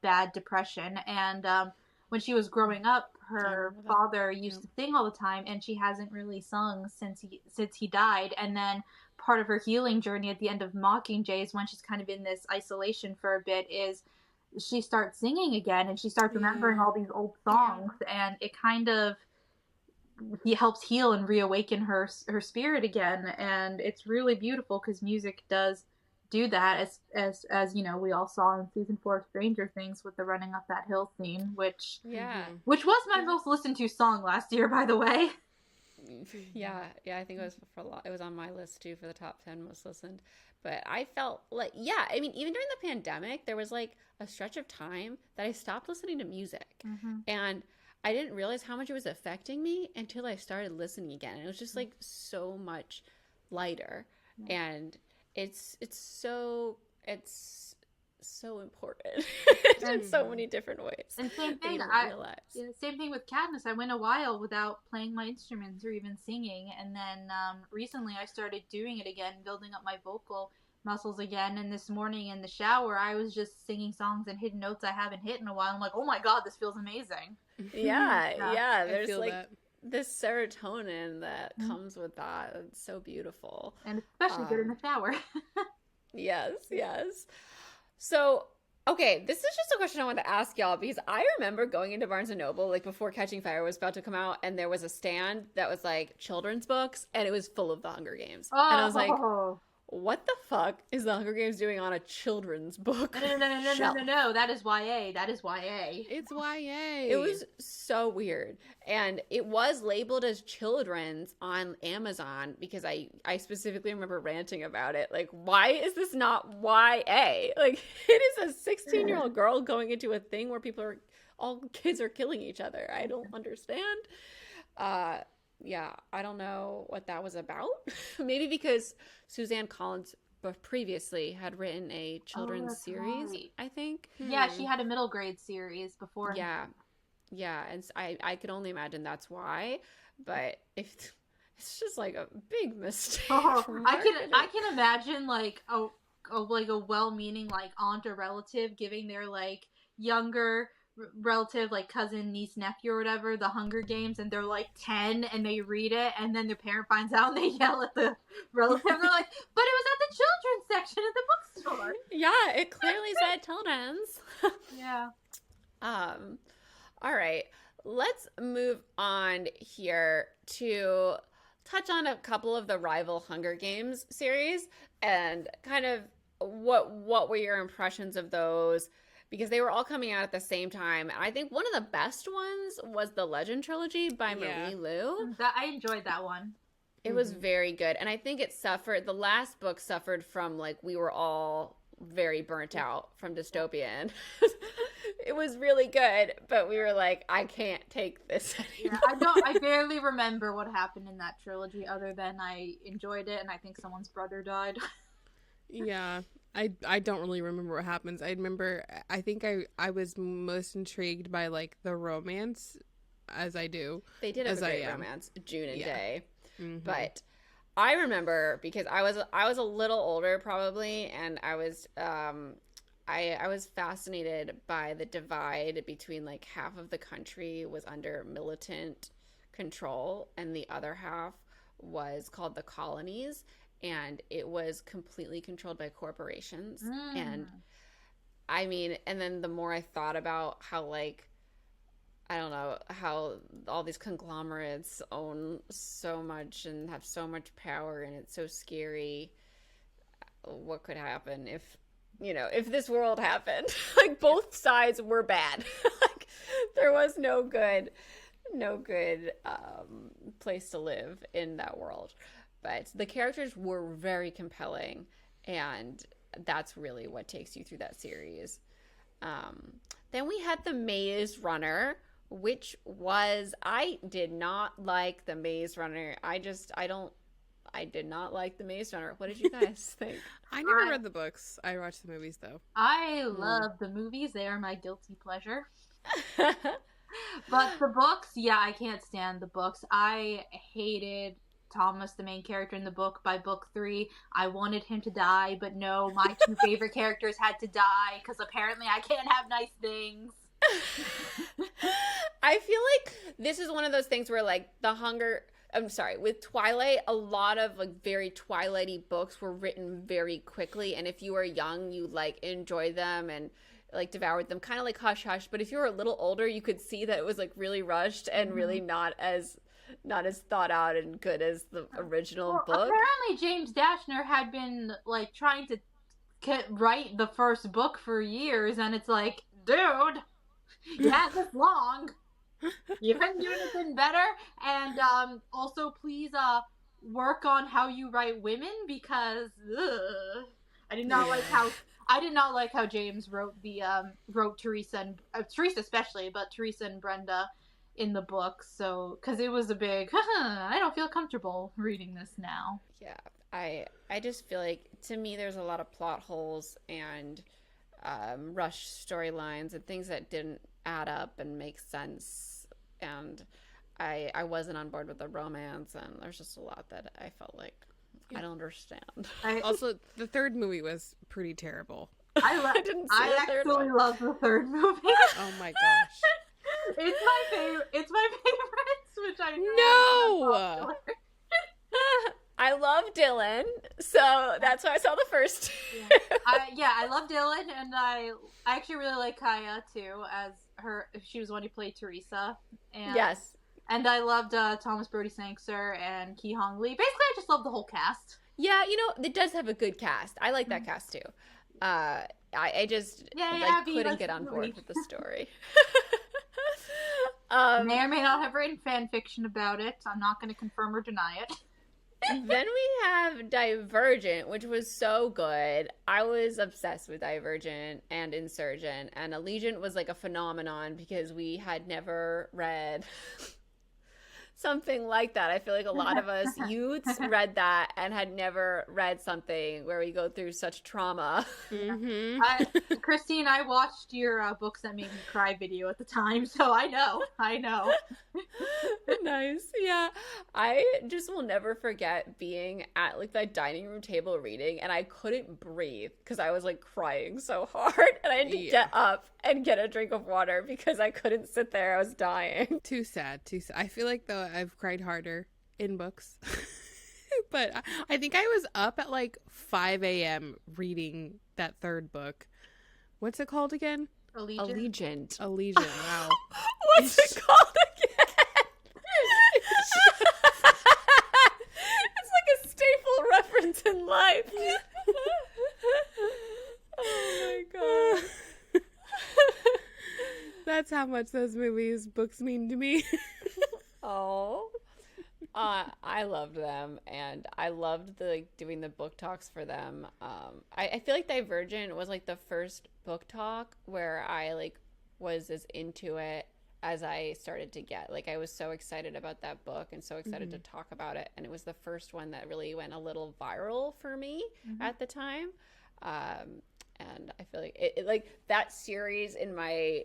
bad depression, and when she was growing up, her father used to sing all the time, and she hasn't really sung since he died. And then part of her healing journey at the end of Mockingjay is when she's kind of in this isolation for a bit, is she starts singing again, and she starts remembering all these old songs, and it kind of helps heal and reawaken her spirit again. And it's really beautiful because music does do that, as you know, we all saw in season 4 of Stranger Things with the Running Up That Hill scene, which was my most listened to song last year, by the way. Yeah, I think it was it was on my list too for the top 10 most listened. But I felt like, I mean, even during the pandemic, there was like a stretch of time that I stopped listening to music, and I didn't realize how much it was affecting me until I started listening again. And it was just like so much lighter, and it's so important in so many different ways. And same thing, same thing with Katniss. I went a while without playing my instruments or even singing, and then recently I started doing it again, building up my vocal muscles again. And this morning in the shower, I was just singing songs and hitting notes I haven't hit in a while. I'm like, oh my god, this feels amazing. Yeah. There's like that. this serotonin that comes with that. It's so beautiful, and especially good in the shower. Yes. So, okay, this is just a question I wanted to ask y'all, because I remember going into Barnes & Noble, like, before Catching Fire was about to come out, and there was a stand that was, like, children's books, and it was full of The Hunger Games. And I was like, what the fuck is The Hunger Games doing on a children's book? No. That is YA. It's YA. It was so weird. And it was labeled as children's on Amazon, because I specifically remember ranting about it. Like, why is this not YA? Like, it is a 16-year-old girl going into a thing where all kids are killing each other. I don't understand. Yeah, I don't know what that was about. Maybe because Suzanne Collins previously had written a children's series, right. I think. Yeah, she had a middle grade series before. Yeah, and I could only imagine that's why. But if it's just like a big mistake. I can imagine like a well-meaning like aunt or relative giving their like younger relative, like cousin, niece, nephew, or whatever, The Hunger Games, and they're like 10 and they read it, and then their parent finds out and they yell at the relative. They're like, but it was at the children's section at the bookstore. Yeah, it clearly said children's. Yeah. All right, let's move on here to touch on a couple of the rival Hunger Games series and kind of what were your impressions of those, because they were all coming out at the same time. I think one of the best ones was the Legend trilogy by Marie Lu. I enjoyed that one. It was very good. And I think the last book suffered from, like, we were all very burnt out from Dystopian. It was really good, but we were like, I can't take this anymore. Yeah, I barely remember what happened in that trilogy other than I enjoyed it and I think someone's brother died. Yeah. I don't really remember what happens. I think I was most intrigued by like the romance, as I do. They did have a great romance, June and Day. Mm-hmm. But I remember, because I was a little older probably, and I was fascinated by the divide between, like, half of the country was under militant control and the other half was called the colonies. And it was completely controlled by corporations. And I mean, and then the more I thought about how, like, I don't know, how all these conglomerates own so much and have so much power, and it's so scary. What could happen if this world happened? Like, both sides were bad. Like, there was no good place to live in that world. But the characters were very compelling, and that's really what takes you through that series. Then we had The Maze Runner, which I did not like The Maze Runner. I did not like The Maze Runner. What did you guys think? I never read the books. I watched the movies, though. I love the movies. They are my guilty pleasure. But the books, I can't stand the books. I hated Thomas, the main character in the book. By book 3, I wanted him to die, but no, my 2 favorite characters had to die, because apparently I can't have nice things. I feel like this is one of those things where, like, with Twilight, a lot of, like, very Twilighty books were written very quickly, and if you were young, you, like, enjoyed them and, like, devoured them, kind of like Hush Hush. But if you were a little older, you could see that it was, like, really rushed and really not as thought out and good as the original book. Apparently James Dashner had been, like, trying to write the first book for years, and it's like, dude, you had this long. You couldn't do anything better. And also, please work on how you write women, because I did not like how James wrote Teresa and Teresa especially, but Teresa and Brenda in the book. So, because it was a big, I don't feel comfortable reading this now. Yeah, I just feel like, to me, there's a lot of plot holes and rushed storylines and things that didn't add up and make sense. And I wasn't on board with the romance, and there's just a lot that I felt like I don't understand. Also, the third movie was pretty terrible. I didn't see the third actually one. love the third movie. Oh my gosh. It's my favorite. It's my favorite, which I know. No! I love Dylan, so that's why I saw the first. I love Dylan, and I actually really like Kaya too, as she was the one who played Teresa. And, Yes. And I loved Thomas Brody Sangster and Ki Hong Lee. Basically, I just love the whole cast. Yeah, it does have a good cast. I like that cast too. I just couldn't get on board with the story. May or may not have written fan fiction about it. I'm not going to confirm or deny it. Then we have Divergent, which was so good. I was obsessed with Divergent and Insurgent, and Allegiant was like a phenomenon because we had never read something like that. I feel like a lot of us youths read that and had never read something where we go through such trauma. Mm-hmm. Christine, I watched your Books That Made Me Cry video at the time, so I know. Nice. Yeah. I just will never forget being at like that dining room table reading, and I couldn't breathe because I was like crying so hard, and I had to get up and get a drink of water because I couldn't sit there. I was dying. Too sad. I feel like, though, I've cried harder in books. But I think I was up at like 5 a.m. reading that third book. What's it called again? Allegiant. Wow. What's it called again? It's like a staple reference in life. Oh my god. That's how much those books mean to me. Oh. I loved them, and I loved doing the book talks for them. I feel like Divergent was like the first book talk where I like was as into it as I started to get. Like, I was so excited about that book and so excited to talk about it, and it was the first one that really went a little viral for me at the time. And I feel like it like that series in my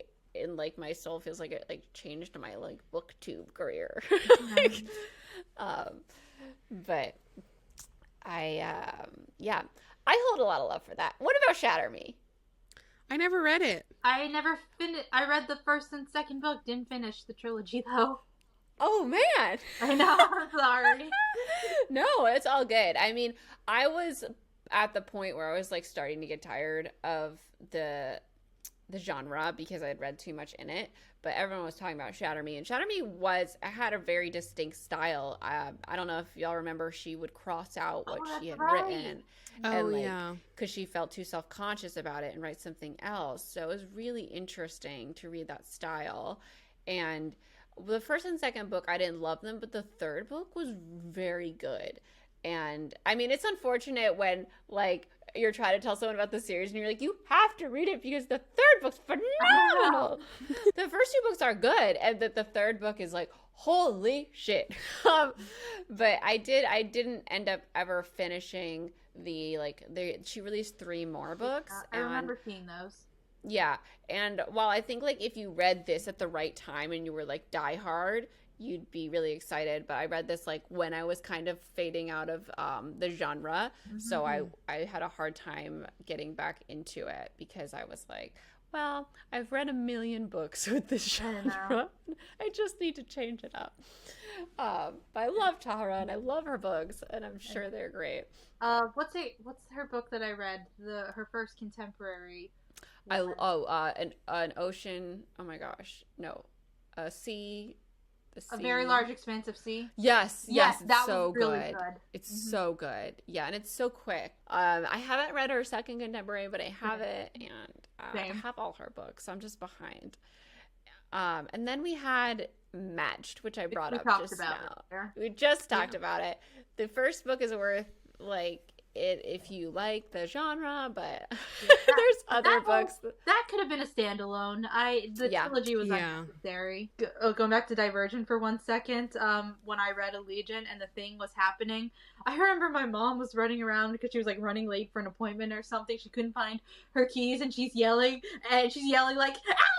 soul feels like it like changed my like booktube career. But I hold a lot of love for that. What about Shatter Me? I never read it. I never finished. I read the first and second book. Didn't finish the trilogy though. Oh man. I know. I'm sorry. No, it's all good. I mean, I was at the point where I was like starting to get tired of the genre because I had read too much in it, but everyone was talking about Shatter Me, and Shatter Me had a very distinct style. I don't know if y'all remember, she would cross out what she had written, because she felt too self-conscious about it and write something else. So it was really interesting to read that style. And the first and second book, I didn't love them, but the third book was very good. And I mean, it's unfortunate when like you're trying to tell someone about the series and you're like, you have to read it because the third book's phenomenal. The first two books are good, and the third book is like, holy shit. But I didn't end up ever finishing she released 3 more books. I remember seeing those. Yeah, and while I think like if you read this at the right time and you were like die hard, you'd be really excited, but I read this like when I was kind of fading out of the genre, so I had a hard time getting back into it because I was like, well, I've read 1 million books with this genre. I just need to change it up. But I love Tara and I love her books, and I'm sure they're great. What's her book that I read? Her first contemporary. An ocean. Oh my gosh, no, a sea. A very large, expansive sea. Yes, that so was really good. good. It's so good. Yeah, and it's so quick. I haven't read her second contemporary, but I have it, and I have all her books, so I'm just behind. And then we had Matched, which I brought up just now. We just talked about it. The first book is worth like it if you like the genre, but Yeah, there's other books. That could have been a standalone. The trilogy was unnecessary. Going back to Divergent for 1 second, when I read Allegiant and the thing was happening, I remember my mom was running around because she was like running late for an appointment or something. She couldn't find her keys, and she's yelling like, "Allie, help me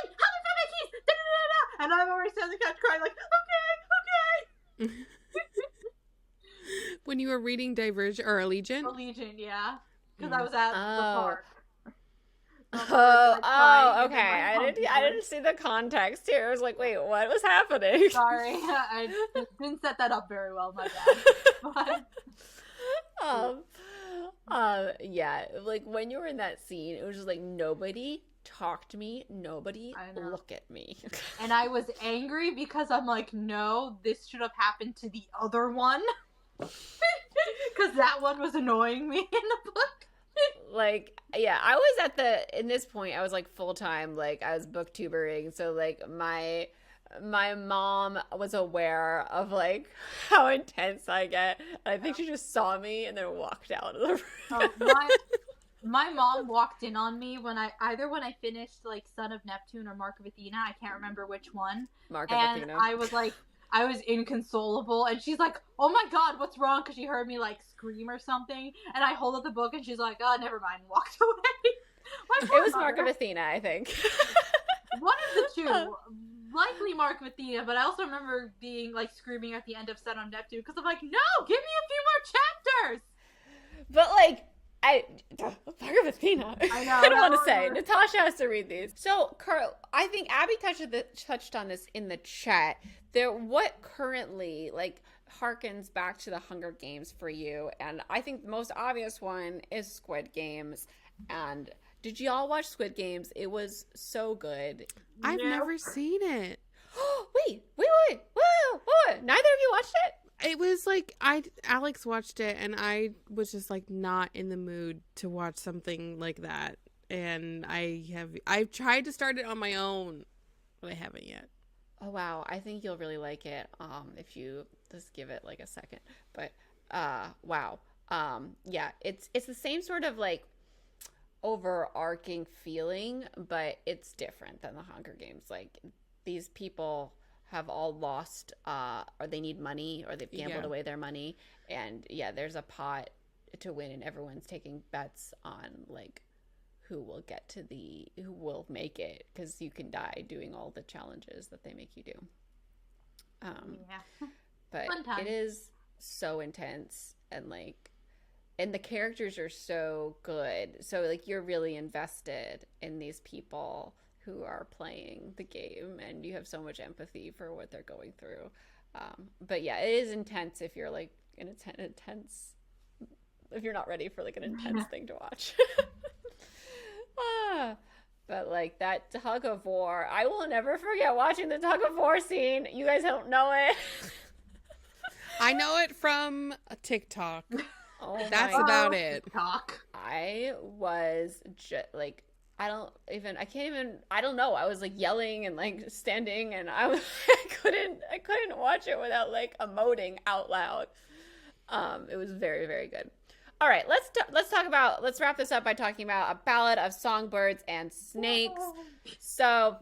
find my keys!" Da, da, da, da. And I'm already on the couch crying like, "Okay." When you were reading Divergent or Allegiant? Allegiant, yeah, because I was at the park. Okay. I didn't see the context here. I was like, wait, what was happening? Sorry, I didn't set that up very well. My bad. Yeah, like when you were in that scene, it was just like nobody talk to me, nobody look at me. And I was angry because I'm like, no, this should have happened to the other one. Because that one was annoying me in the book. Like, yeah, I was in this point, I was like full time, like I was booktubering, so like my mom was aware of like how intense I get. I think she just saw me and then walked out of the room. My mom walked in on me when I finished like Son of Neptune or Mark of Athena. I can't remember which one. Mark of Athena. I was inconsolable, and she's like, "Oh my god, what's wrong?" Because she heard me like scream or something, and I hold up the book, and she's like, "Oh, never mind," and walked away. It was Mark of Athena, I think. One of the two. Likely Mark of Athena, but I also remember being like screaming at the end of Son of Neptune because I'm like, no, give me a few more chapters. But like, Mark of Athena. I know. I don't want to say. Natasha has to read these. So, Carl, I think Abby touched on this in the chat. What currently like harkens back to the Hunger Games for you, and I think the most obvious one is Squid Games. And did y'all watch Squid Games? It was so good. I've never seen it. Wait. Neither of you watched it? It was like Alex watched it, and I was just like not in the mood to watch something like that. And I've tried to start it on my own, but I haven't yet. Oh wow, I think you'll really like it if you just give it like a second. But wow. Yeah, it's the same sort of like overarching feeling, but it's different than the Hunger Games. Like these people have all lost or they need money, or they've gambled away their money, and there's a pot to win, and everyone's taking bets on like who will make it, because you can die doing all the challenges that they make you do. But it is so intense, and the characters are so good. So like you're really invested in these people who are playing the game, and you have so much empathy for what they're going through. But yeah, it is intense if you're like if you're not ready for like an intense thing to watch. But like that tug of war, I will never forget watching the tug of war scene. You guys don't know it. I know it from a TikTok. Oh, that's about it. TikTok. I was just like, I don't know. I was like yelling and like standing, and I couldn't watch it without like emoting out loud. It was very, very good. All right, let's wrap this up by talking about A Ballad of Songbirds and Snakes. So,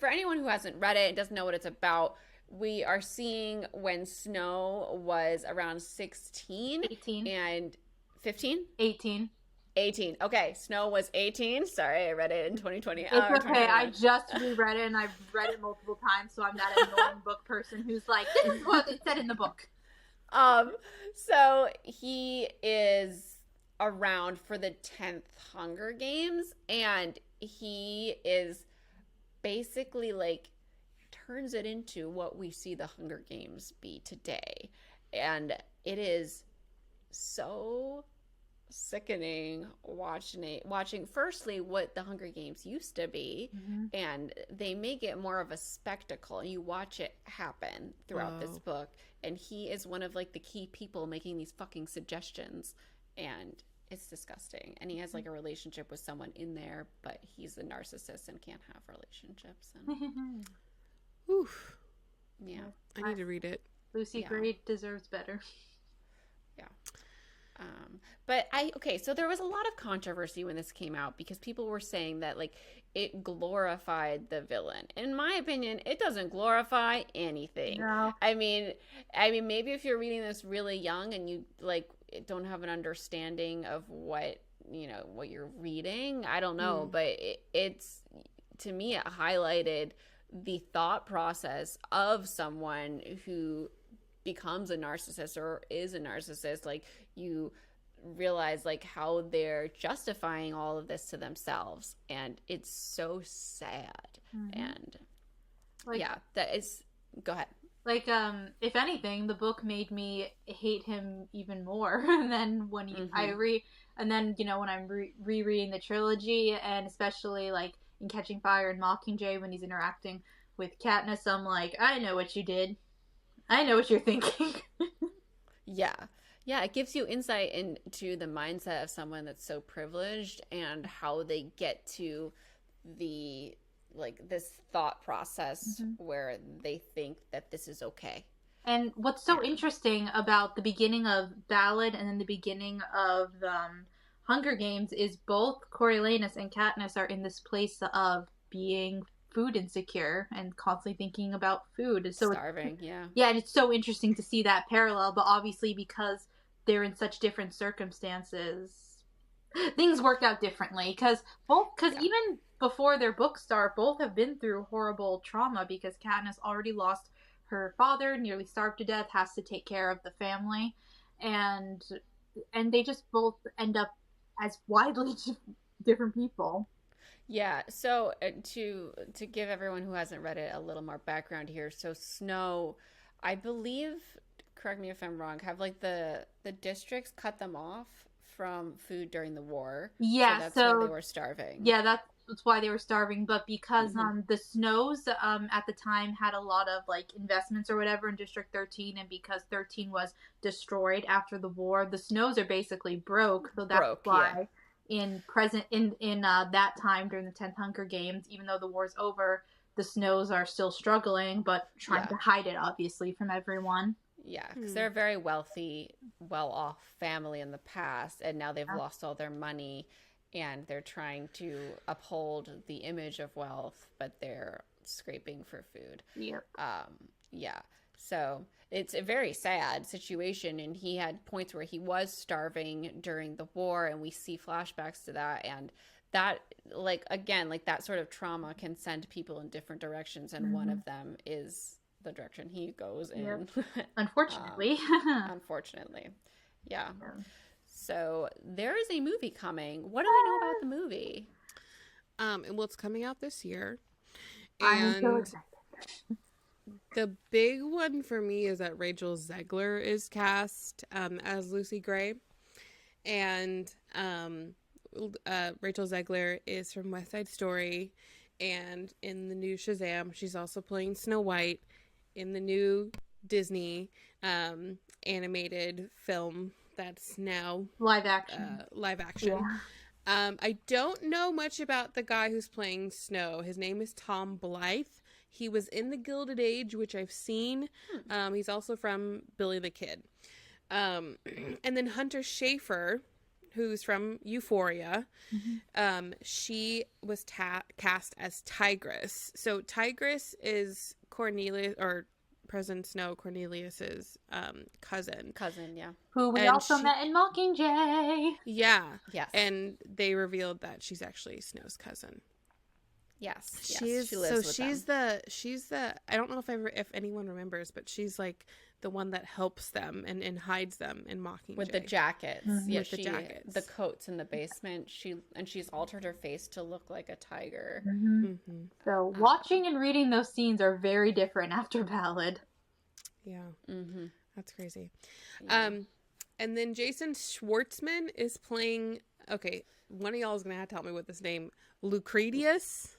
for anyone who hasn't read it and doesn't know what it's about, we are seeing when Snow was around 16. 18. And 15? 18. 18. Okay, Snow was 18. Sorry, I read it in 2020. It's okay. I just reread it, and I've read it multiple times, so I'm that annoying book person who's like, this is what it said in the book. So he is around for the 10th Hunger Games, and he is basically like turns it into what we see the Hunger Games be today. And it is so sickening watching firstly what the Hunger Games used to be, and they make it more of a spectacle. You watch it happen throughout this book, and he is one of like the key people making these fucking suggestions, and it's disgusting. And he has like a relationship with someone in there, but he's a narcissist and can't have relationships. And oof. Yeah, I need to read it. Lucy Gray deserves better. Yeah. So there was a lot of controversy when this came out because people were saying that like it glorified the villain. In my opinion, it doesn't glorify anything. No. I mean maybe if you're reading this really young and you like don't have an understanding of what you're reading, I don't know, but it's to me it highlighted the thought process of someone who becomes a narcissist or is a narcissist. Like you realize like how they're justifying all of this to themselves, and it's so sad. And like, that is, go ahead. Like, if anything, the book made me hate him even more. And then when when I'm rereading the trilogy, and especially like in Catching Fire and Mockingjay when he's interacting with Katniss, I'm like, I know what you did. I know what you're thinking. Yeah, it gives you insight into the mindset of someone that's so privileged and how they get to the this thought process where they think that this is okay. And what's so interesting about the beginning of Ballad and then the beginning of Hunger Games is both Coriolanus and Katniss are in this place of being food insecure and constantly thinking about food. So starving, yeah, and it's so interesting to see that parallel. But obviously, because they're in such different circumstances, things work out differently. Because even before their books start, both have been through horrible trauma. Because Katniss already lost her father, nearly starved to death, has to take care of the family, and they just both end up as widely different people. Yeah, so to give everyone who hasn't read it a little more background here, so Snow, I believe, correct me if I'm wrong, have like the districts cut them off from food during the war. Yeah, so that's why they were starving. Yeah, that's why they were starving. But because the Snows at the time had a lot of like investments or whatever in District 13, and because 13 was destroyed after the war, the Snows are basically broke. So that's why. In that time during the 10th Hunger Games, even though the war's over, the Snows are still struggling, but trying to hide it, obviously, from everyone. Yeah, because they're a very wealthy, well-off family in the past, and now they've lost all their money, and they're trying to uphold the image of wealth, but they're scraping for food. Yep. So it's a very sad situation, and he had points where he was starving during the war, and we see flashbacks to that, and that, like, again, like that sort of trauma can send people in different directions, and one of them is the direction he goes in. Yep. Unfortunately. Unfortunately. Yeah. So there is a movie coming. What do we know about the movie? It's coming out this year. I'm so excited. The big one for me is that Rachel Zegler is cast as Lucy Gray. And Rachel Zegler is from West Side Story. And in the new Shazam, she's also playing Snow White in the new Disney animated film that's now live action. Yeah. I don't know much about the guy who's playing Snow. His name is Tom Blythe. He was in The Gilded Age, which I've seen. He's also from Billy the Kid. And then Hunter Schafer, who's from Euphoria, she was cast as Tigress. So Tigress is Cornelius, or President Snow, Cornelius's cousin. Yeah. Who we also met in Mockingjay. Yeah. Yes. And they revealed that she's actually Snow's cousin. Yes. She lives with them. She's the I don't know if anyone remembers, but she's like the one that helps them and hides them in Mockingjay. With the jackets. Yeah, with the jackets. The coats in the basement. She's altered her face to look like a tiger. So watching and reading those scenes are very different after Ballad. Yeah. That's crazy. Yeah. And then Jason Schwartzman is playing, okay, one of y'all is going to have to help me with this name. Lucretius?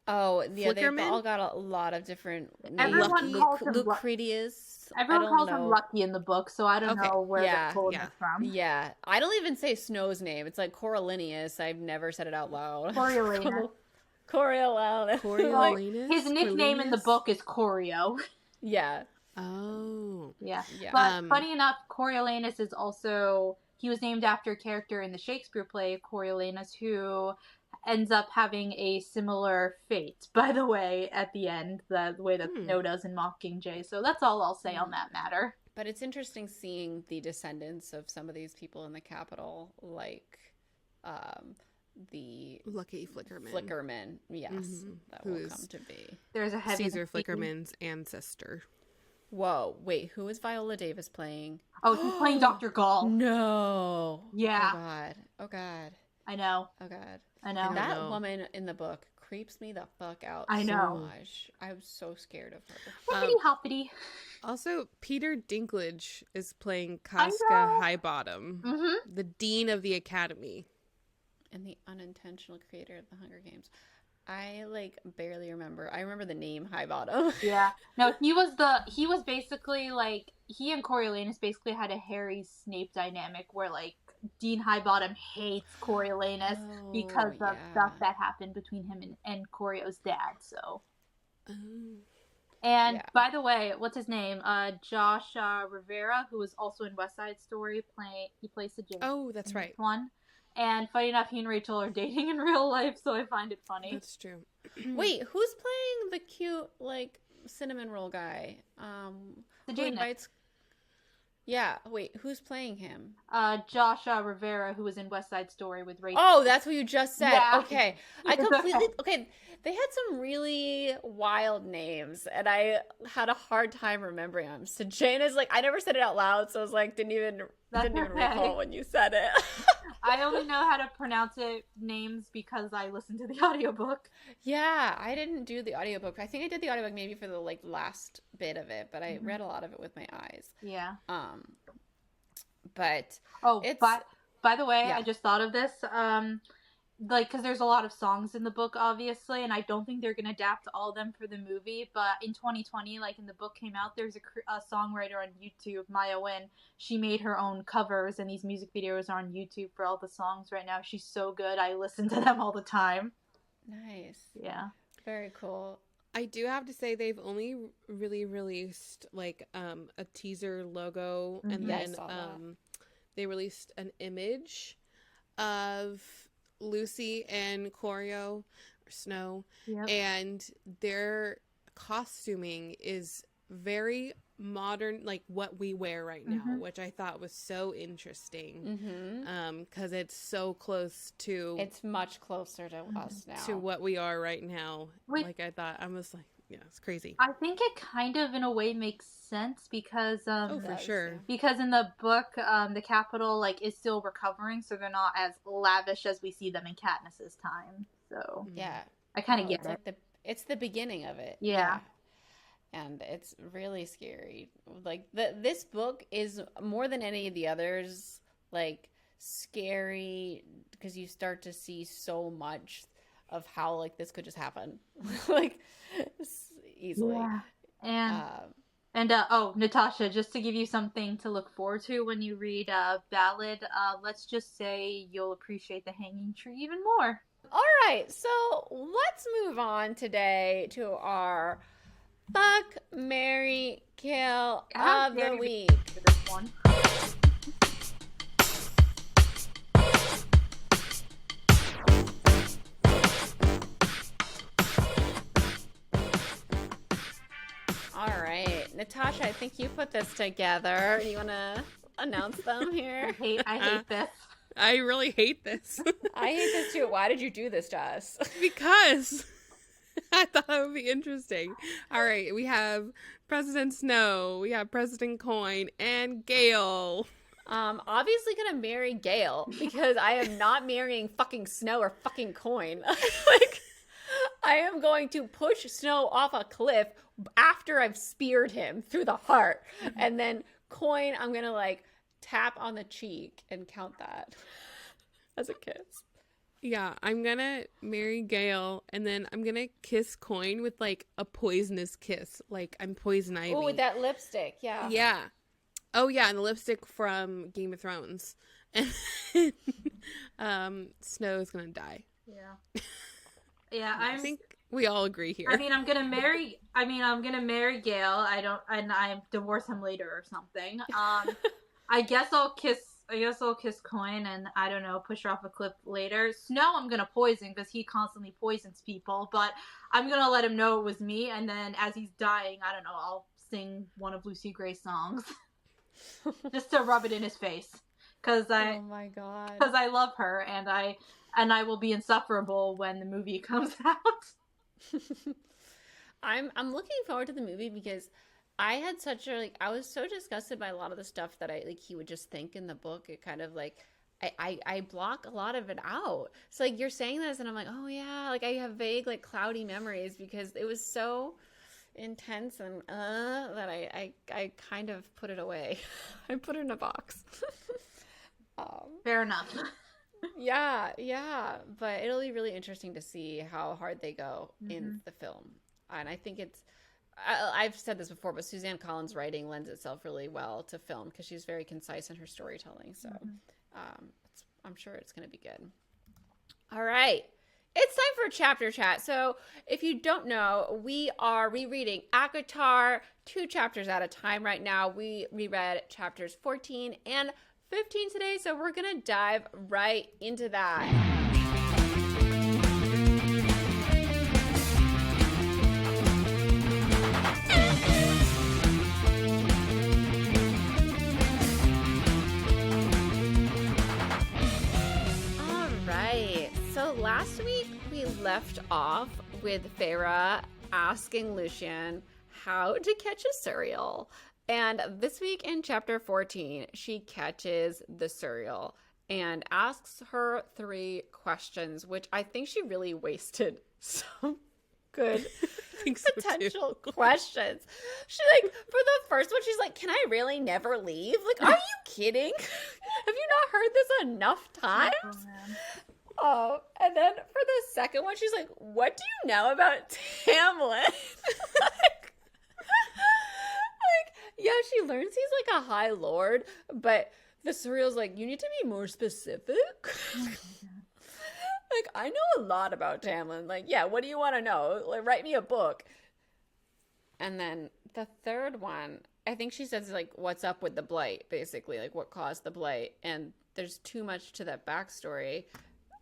Oh, yeah, they've Flickerman? all got a lot of different names. Everyone calls him Lucretius. Everyone calls him Lucky in the book, so I don't know where they're pulling it from. Yeah, I don't even say Snow's name. It's like Coriolanus. I've never said it out loud. Coriolanus. Coriolanus. His nickname in the book is Corio. Yeah. Oh. Yeah. But funny enough, Coriolanus is he was named after a character in the Shakespeare play Coriolanus, who ends up having a similar fate, by the way, at the end, the way that Snow does in Mockingjay. So that's all I'll say on that matter. But it's interesting seeing the descendants of some of these people in the capital, like the Lucky Flickerman. Flickerman, yes, that will come to be. There's a heavy Caesar Flickerman's ancestor. Whoa, wait, who is Viola Davis playing? Oh, he's playing Dr. Gall. No. Yeah. Oh god. Oh god. I know. Oh god. I know. That woman in the book creeps me the fuck out I know. so much. I'm so scared of her. Hoppity hoppity. Also, Peter Dinklage is playing I Casca know. Highbottom, the dean of the academy. And the unintentional creator of the Hunger Games. I like barely remember. I remember the name Highbottom. Yeah. No, he was basically like, he and Coriolanus basically had a Harry Snape dynamic where like Dean Highbottom hates Coriolanus because of stuff that happened between him and Corio's dad. So. And by the way, what's his name? Josh Rivera, who was also in West Side Story, he plays the James. Oh, that's right. One. And funny enough, he and Rachel are dating in real life, so I find it funny. That's true. Wait, who's playing the cute like cinnamon roll guy? The who Jaden. invites... Yeah, wait, who's playing him? Josh Rivera, who was in West Side Story with Rachel. Oh, that's what you just said. Yeah. Okay. I completely... Okay, they had some really wild names, and I had a hard time remembering them. So Jane is like... I never said it out loud, so I was like, didn't even recall when you said it. I only know how to pronounce names because I listened to the audiobook. Yeah, I didn't do the audiobook. I think I did the audiobook maybe for the like last bit of it, but I read a lot of it with my eyes. Yeah. But it's... by the way, I just thought of this. Like, because there's a lot of songs in the book, obviously, and I don't think they're going to adapt all of them for the movie, but in 2020, like, in the book came out, there's a songwriter on YouTube, Maya Wynn. She made her own covers, and these music videos are on YouTube for all the songs right now. She's so good. I listen to them all the time. Nice. Yeah. Very cool. I do have to say they've only really released, like, a teaser logo, and then they released an image of Lucy and Corio, or Snow, and their costuming is very modern, like what we wear right now, which I thought was so interesting, because it's so close to... It's much closer to us now. To what we are right now. Like, I thought, I was like, yeah, it's crazy. I think it kind of, in a way, makes sense because... oh, for sure. Because in the book, the capital, like, is still recovering, so they're not as lavish as we see them in Katniss's time. So... Yeah. I kind of get it. Like it's the beginning of it. Yeah. And it's really scary. Like, this book is, more than any of the others, like, scary because you start to see so much of how, like, this could just happen. Like, easily. Yeah. And Natasha, just to give you something to look forward to when you read Ballad, let's just say you'll appreciate the hanging tree even more. All right, so let's move on today to our Fuck, Marry, Kill of the week. For this one. All right, Natasha, I think you put this together. You want to announce them here? I hate this. I really hate this. I hate this too. Why did you do this to us? Because I thought it would be interesting. All right, we have President Snow, we have President Coin, and Gale. Obviously gonna marry Gale because I am not marrying fucking Snow or fucking Coin. Like, I am going to push Snow off a cliff after I've speared him through the heart, and then Coin, I'm gonna like tap on the cheek and count that as a kiss. Yeah, I'm gonna marry Gale, and then I'm gonna kiss Coin with like a poisonous kiss, like I'm poison ivy. Oh, with that lipstick, yeah. Yeah. Oh yeah, and the lipstick from Game of Thrones. And Snow's gonna die. Yeah. Yeah, I think we all agree here. I mean, I'm gonna marry Gale. I don't, and I divorce him later or something. I guess I'll kiss I'll kiss Coin and, I don't know, push her off a cliff later. Snow I'm gonna poison because he constantly poisons people, but I'm gonna let him know it was me, and then as he's dying, I don't know, I'll sing one of Lucy Gray's songs. Just to rub it in his face. Oh my god. Because I love her, and I will be insufferable when the movie comes out. I'm looking forward to the movie because I had such a I was so disgusted by a lot of the stuff that he would just think in the book. It kind of I block a lot of it out. So you're saying this and I'm like, oh yeah, I have vague cloudy memories because it was so intense and that I kind of put it away. I put it in a box. Fair enough. Yeah, but it'll be really interesting to see how hard they go in the film. And I think I've said this before, but Suzanne Collins' writing lends itself really well to film because she's very concise in her storytelling. So I'm sure it's going to be good. All right. It's time for chapter chat. So if you don't know, we are rereading Acotar 2 chapters at a time right now. We reread chapters 14 and 15 today, so we're going to dive right into that. So last week we left off with Feyre asking Lucien how to catch a Suriel. And this week in chapter 14, she catches the Suriel and asks her 3 questions, which I think she really wasted some good potential questions. She for the first one, she's like, can I really never leave? Are you kidding? Have you not heard this enough times? Oh, and then for the second one, she's like, what do you know about Tamlin? Yeah, she learns he's a high lord, but the Suriel's you need to be more specific. I know a lot about Tamlin. Yeah, what do you want to know? Write me a book. And then the third one, I think she says, what's up with the blight, basically, what caused the blight. And there's too much to that backstory.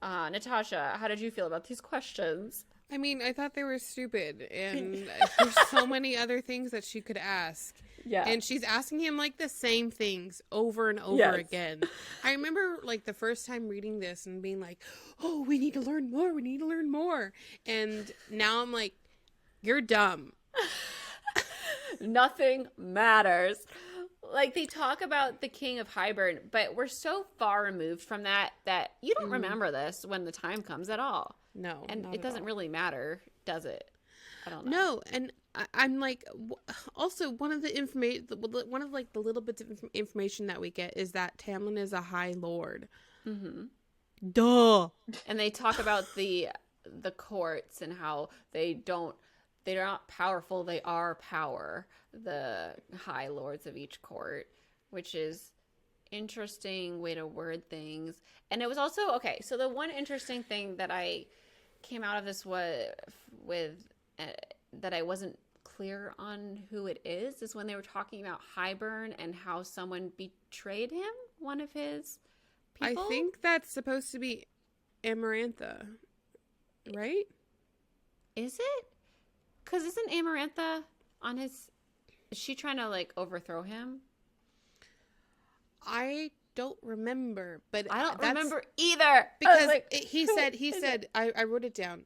Natasha, how did you feel about these questions? I mean, I thought they were stupid, and there's so many other things that she could ask. Yeah. And she's asking him, the same things over and over again. I remember, the first time reading this and being oh, we need to learn more, we need to learn more. And now I'm you're dumb. Nothing matters. They talk about the king of Hybern, but we're so far removed from that you don't remember this when the time comes at all. No, and it doesn't really matter, does it? I don't know. No, and I'm also one of the the little bits of information that we get is that Tamlin is a high lord. Mm-hmm. Duh. And they talk about the courts and how they're not powerful, they are power, the high lords of each court, which is interesting way to word things. And it was also so the one interesting thing that I came out of this with that I wasn't clear on who it is when they were talking about Hybern and how someone betrayed him, one of his people. I think that's supposed to be Amarantha, right? Is it? Because isn't Amarantha on his... Is she trying to, overthrow him? I don't remember, but... I don't remember either! Because he said, I wrote it down.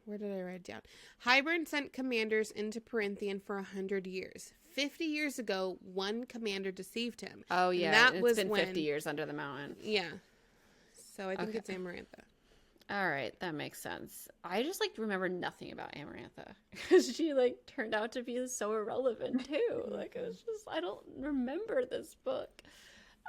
Where did I write it down? Hybern sent commanders into Perinthian for 100 years. 50 years ago, one commander deceived him. Oh, yeah. It's been 50 years under the mountain. Yeah. So I think it's Amarantha. All right, that makes sense. I just remember nothing about Amarantha because she turned out to be so irrelevant too. It was just I don't remember this book.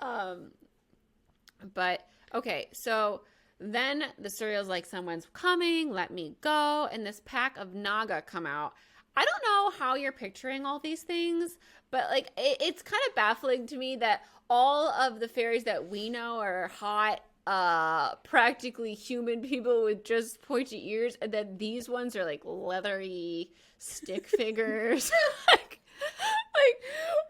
But okay, so then the Suriel's someone's coming, let me go, and this pack of Naga come out. I don't know how you're picturing all these things, but it's kind of baffling to me that all of the fairies that we know are hot, practically human people with just pointy ears, and then these ones are leathery stick figures.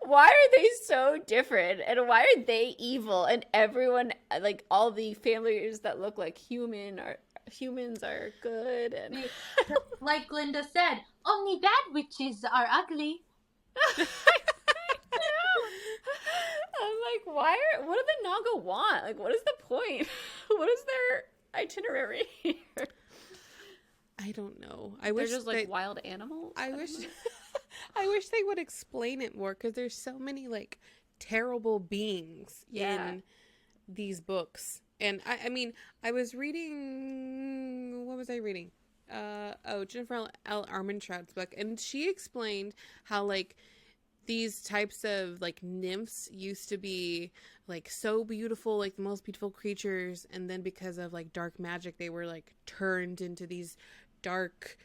why are they so different? And why are they evil? And everyone, like, all the families that look like humans are good. And like Glinda said, only bad witches are ugly. I'm like, what do the Naga want? Like, what is the point? What is their itinerary here? I don't know. They're just like wild animals. I wish they would explain it more, because there's so many like terrible beings in these books. And I mean, I was reading, what was I reading? Jennifer L. Armentrout's book, and she explained how like these types of like nymphs used to be like so beautiful, like the most beautiful creatures, and then because of like dark magic, they were like turned into these dark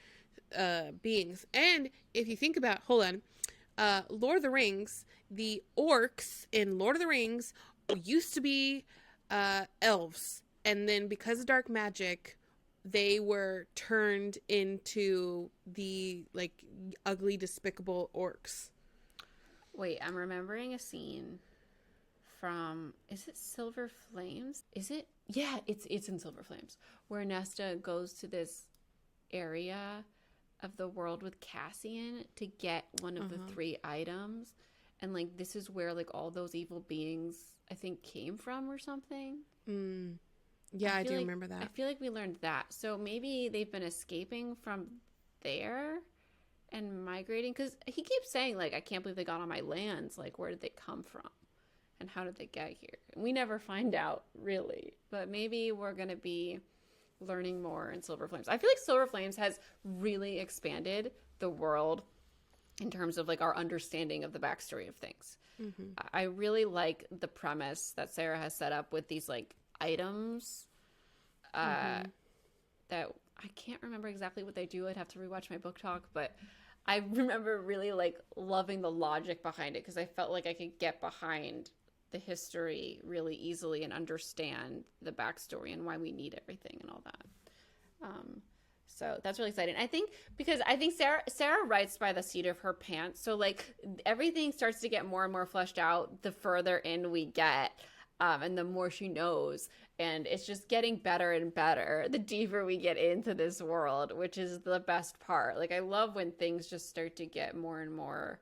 beings. And if you think about, Lord of the Rings, the orcs in Lord of the Rings used to be elves, and then because of dark magic, they were turned into the like ugly, despicable orcs. Wait, I'm remembering a scene from, is it Silver Flames? Is it? Yeah, it's in Silver Flames, where Nesta goes to this area of the world with Cassian to get one of the 3 items, and like this is where like all those evil beings I think came from or something. Yeah, I do remember that. I feel like we learned that, so maybe they've been escaping from there and migrating, because he keeps saying like, I can't believe they got on my lands. Like, where did they come from and how did they get here? We never find out really, but maybe we're gonna be learning more in Silver Flames. I feel like Silver Flames has really expanded the world in terms of like our understanding of the backstory of things. I really like the premise that Sarah has set up with these like items that I can't remember exactly what they do. I'd have to rewatch my book talk, but I remember really like loving the logic behind it, because I felt like I could get behind the history really easily and understand the backstory and why we need everything and all that. So that's really exciting. I think Sarah writes by the seat of her pants. So like everything starts to get more and more fleshed out the further in we get, and the more she knows. And it's just getting better and better the deeper we get into this world, which is the best part. Like, I love when things just start to get more and more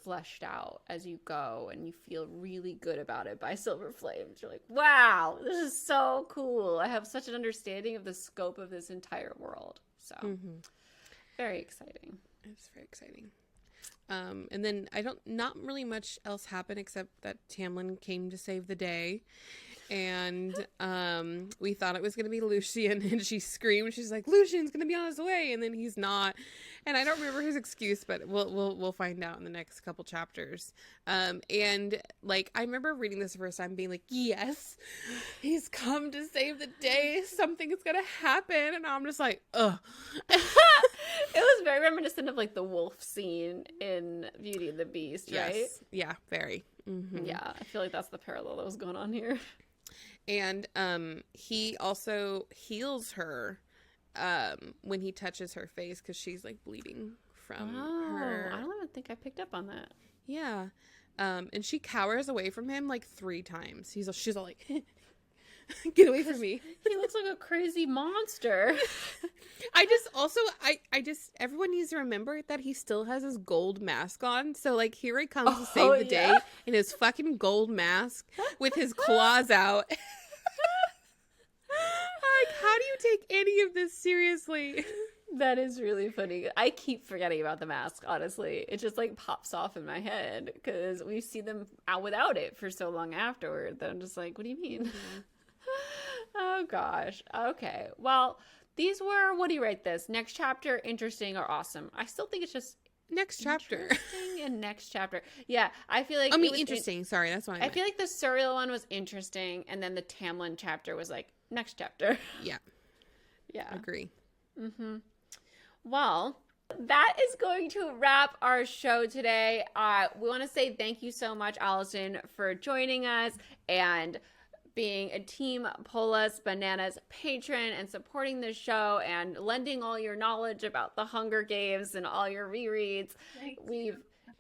fleshed out as you go, and you feel really good about it by Silver Flames. You're like, wow, this is so cool. I have such an understanding of the scope of this entire world. So very exciting. It's very exciting. And then not really much else happened except that Tamlin came to save the day. And we thought it was going to be Lucian, and she screamed. She's like, Lucian's going to be on his way, and then he's not. And I don't remember his excuse, but we'll find out in the next couple chapters. And like, I remember reading this the first time being like, yes, he's come to save the day. Something is going to happen. And I'm just like, ugh. It was very reminiscent of like the wolf scene in Beauty and the Beast, right? Yes. Yeah, very. Yeah, I feel like that's the parallel that was going on here. And he also heals her when he touches her face, because she's like bleeding from her. I don't even think I picked up on that. Yeah. And she cowers away from him like 3 times. She's all like, get away from me. He looks like a crazy monster. Everyone needs to remember that he still has his gold mask on. So like, here he comes to save the day in his fucking gold mask with his claws out. Like, how do you take any of this seriously? That is really funny. I keep forgetting about the mask, honestly. It just like pops off in my head because we see them out without it for so long afterward that I'm just like, what do you mean? Oh gosh. Okay. Well, these were, what do you rate this? Next chapter, interesting or awesome? I still think it's just next chapter. Interesting and next chapter. Yeah, I feel like interesting. Sorry, that's what I meant. feel like the Surreal one was interesting, and then the Tamlin chapter was like next chapter. Yeah. Yeah. Agree. Mm-hmm. Well, that is going to wrap our show today. We want to say thank you so much, Allison, for joining us and being a Team Polas Bananas patron and supporting the show and lending all your knowledge about the Hunger Games and all your rereads.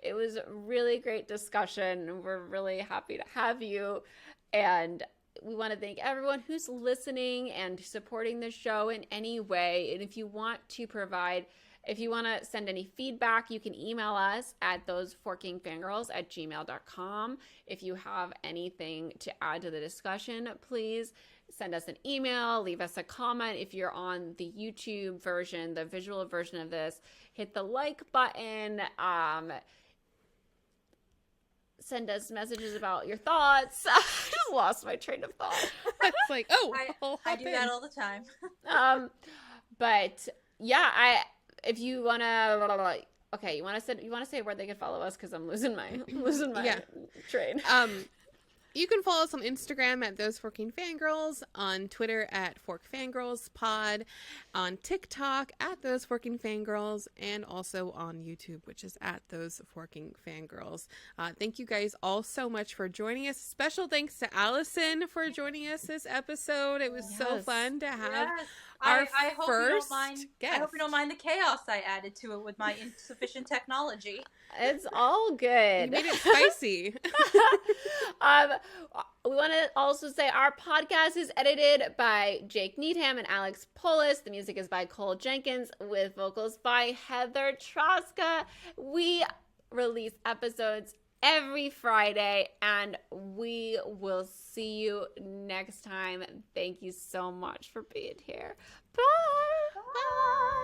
It was a really great discussion. We're really happy to have you. And we want to thank everyone who's listening and supporting the show in any way. And if you want to send any feedback, you can email us at thoseforkingfangirls@gmail.com. If you have anything to add to the discussion, please send us an email, leave us a comment. If you're on the YouTube version, the visual version of this, hit the like button. Send us messages about your thoughts. I lost my train of thought. It's like, I do that all the time. But yeah, if you wanna, okay, you wanna say where they can follow us, because I'm losing my train. You can follow us on Instagram at Those Forking Fangirls, on Twitter at Fork Fangirls Pod, on TikTok at Those Forking Fangirls, and also on YouTube, which is at Those Forking Fangirls. Thank you guys all so much for joining us. Special thanks to Allison for joining us this episode. It was so fun to have our first guest. I hope you don't mind the chaos I added to it with my insufficient technology. It's all good. You made it spicy. We want to also say our podcast is edited by Jake Needham and Alex Polis. The music is by Cole Jenkins with vocals by Heather Troska. We release episodes every Friday, and we will see you next time. Thank you so much for being here. Bye. Bye.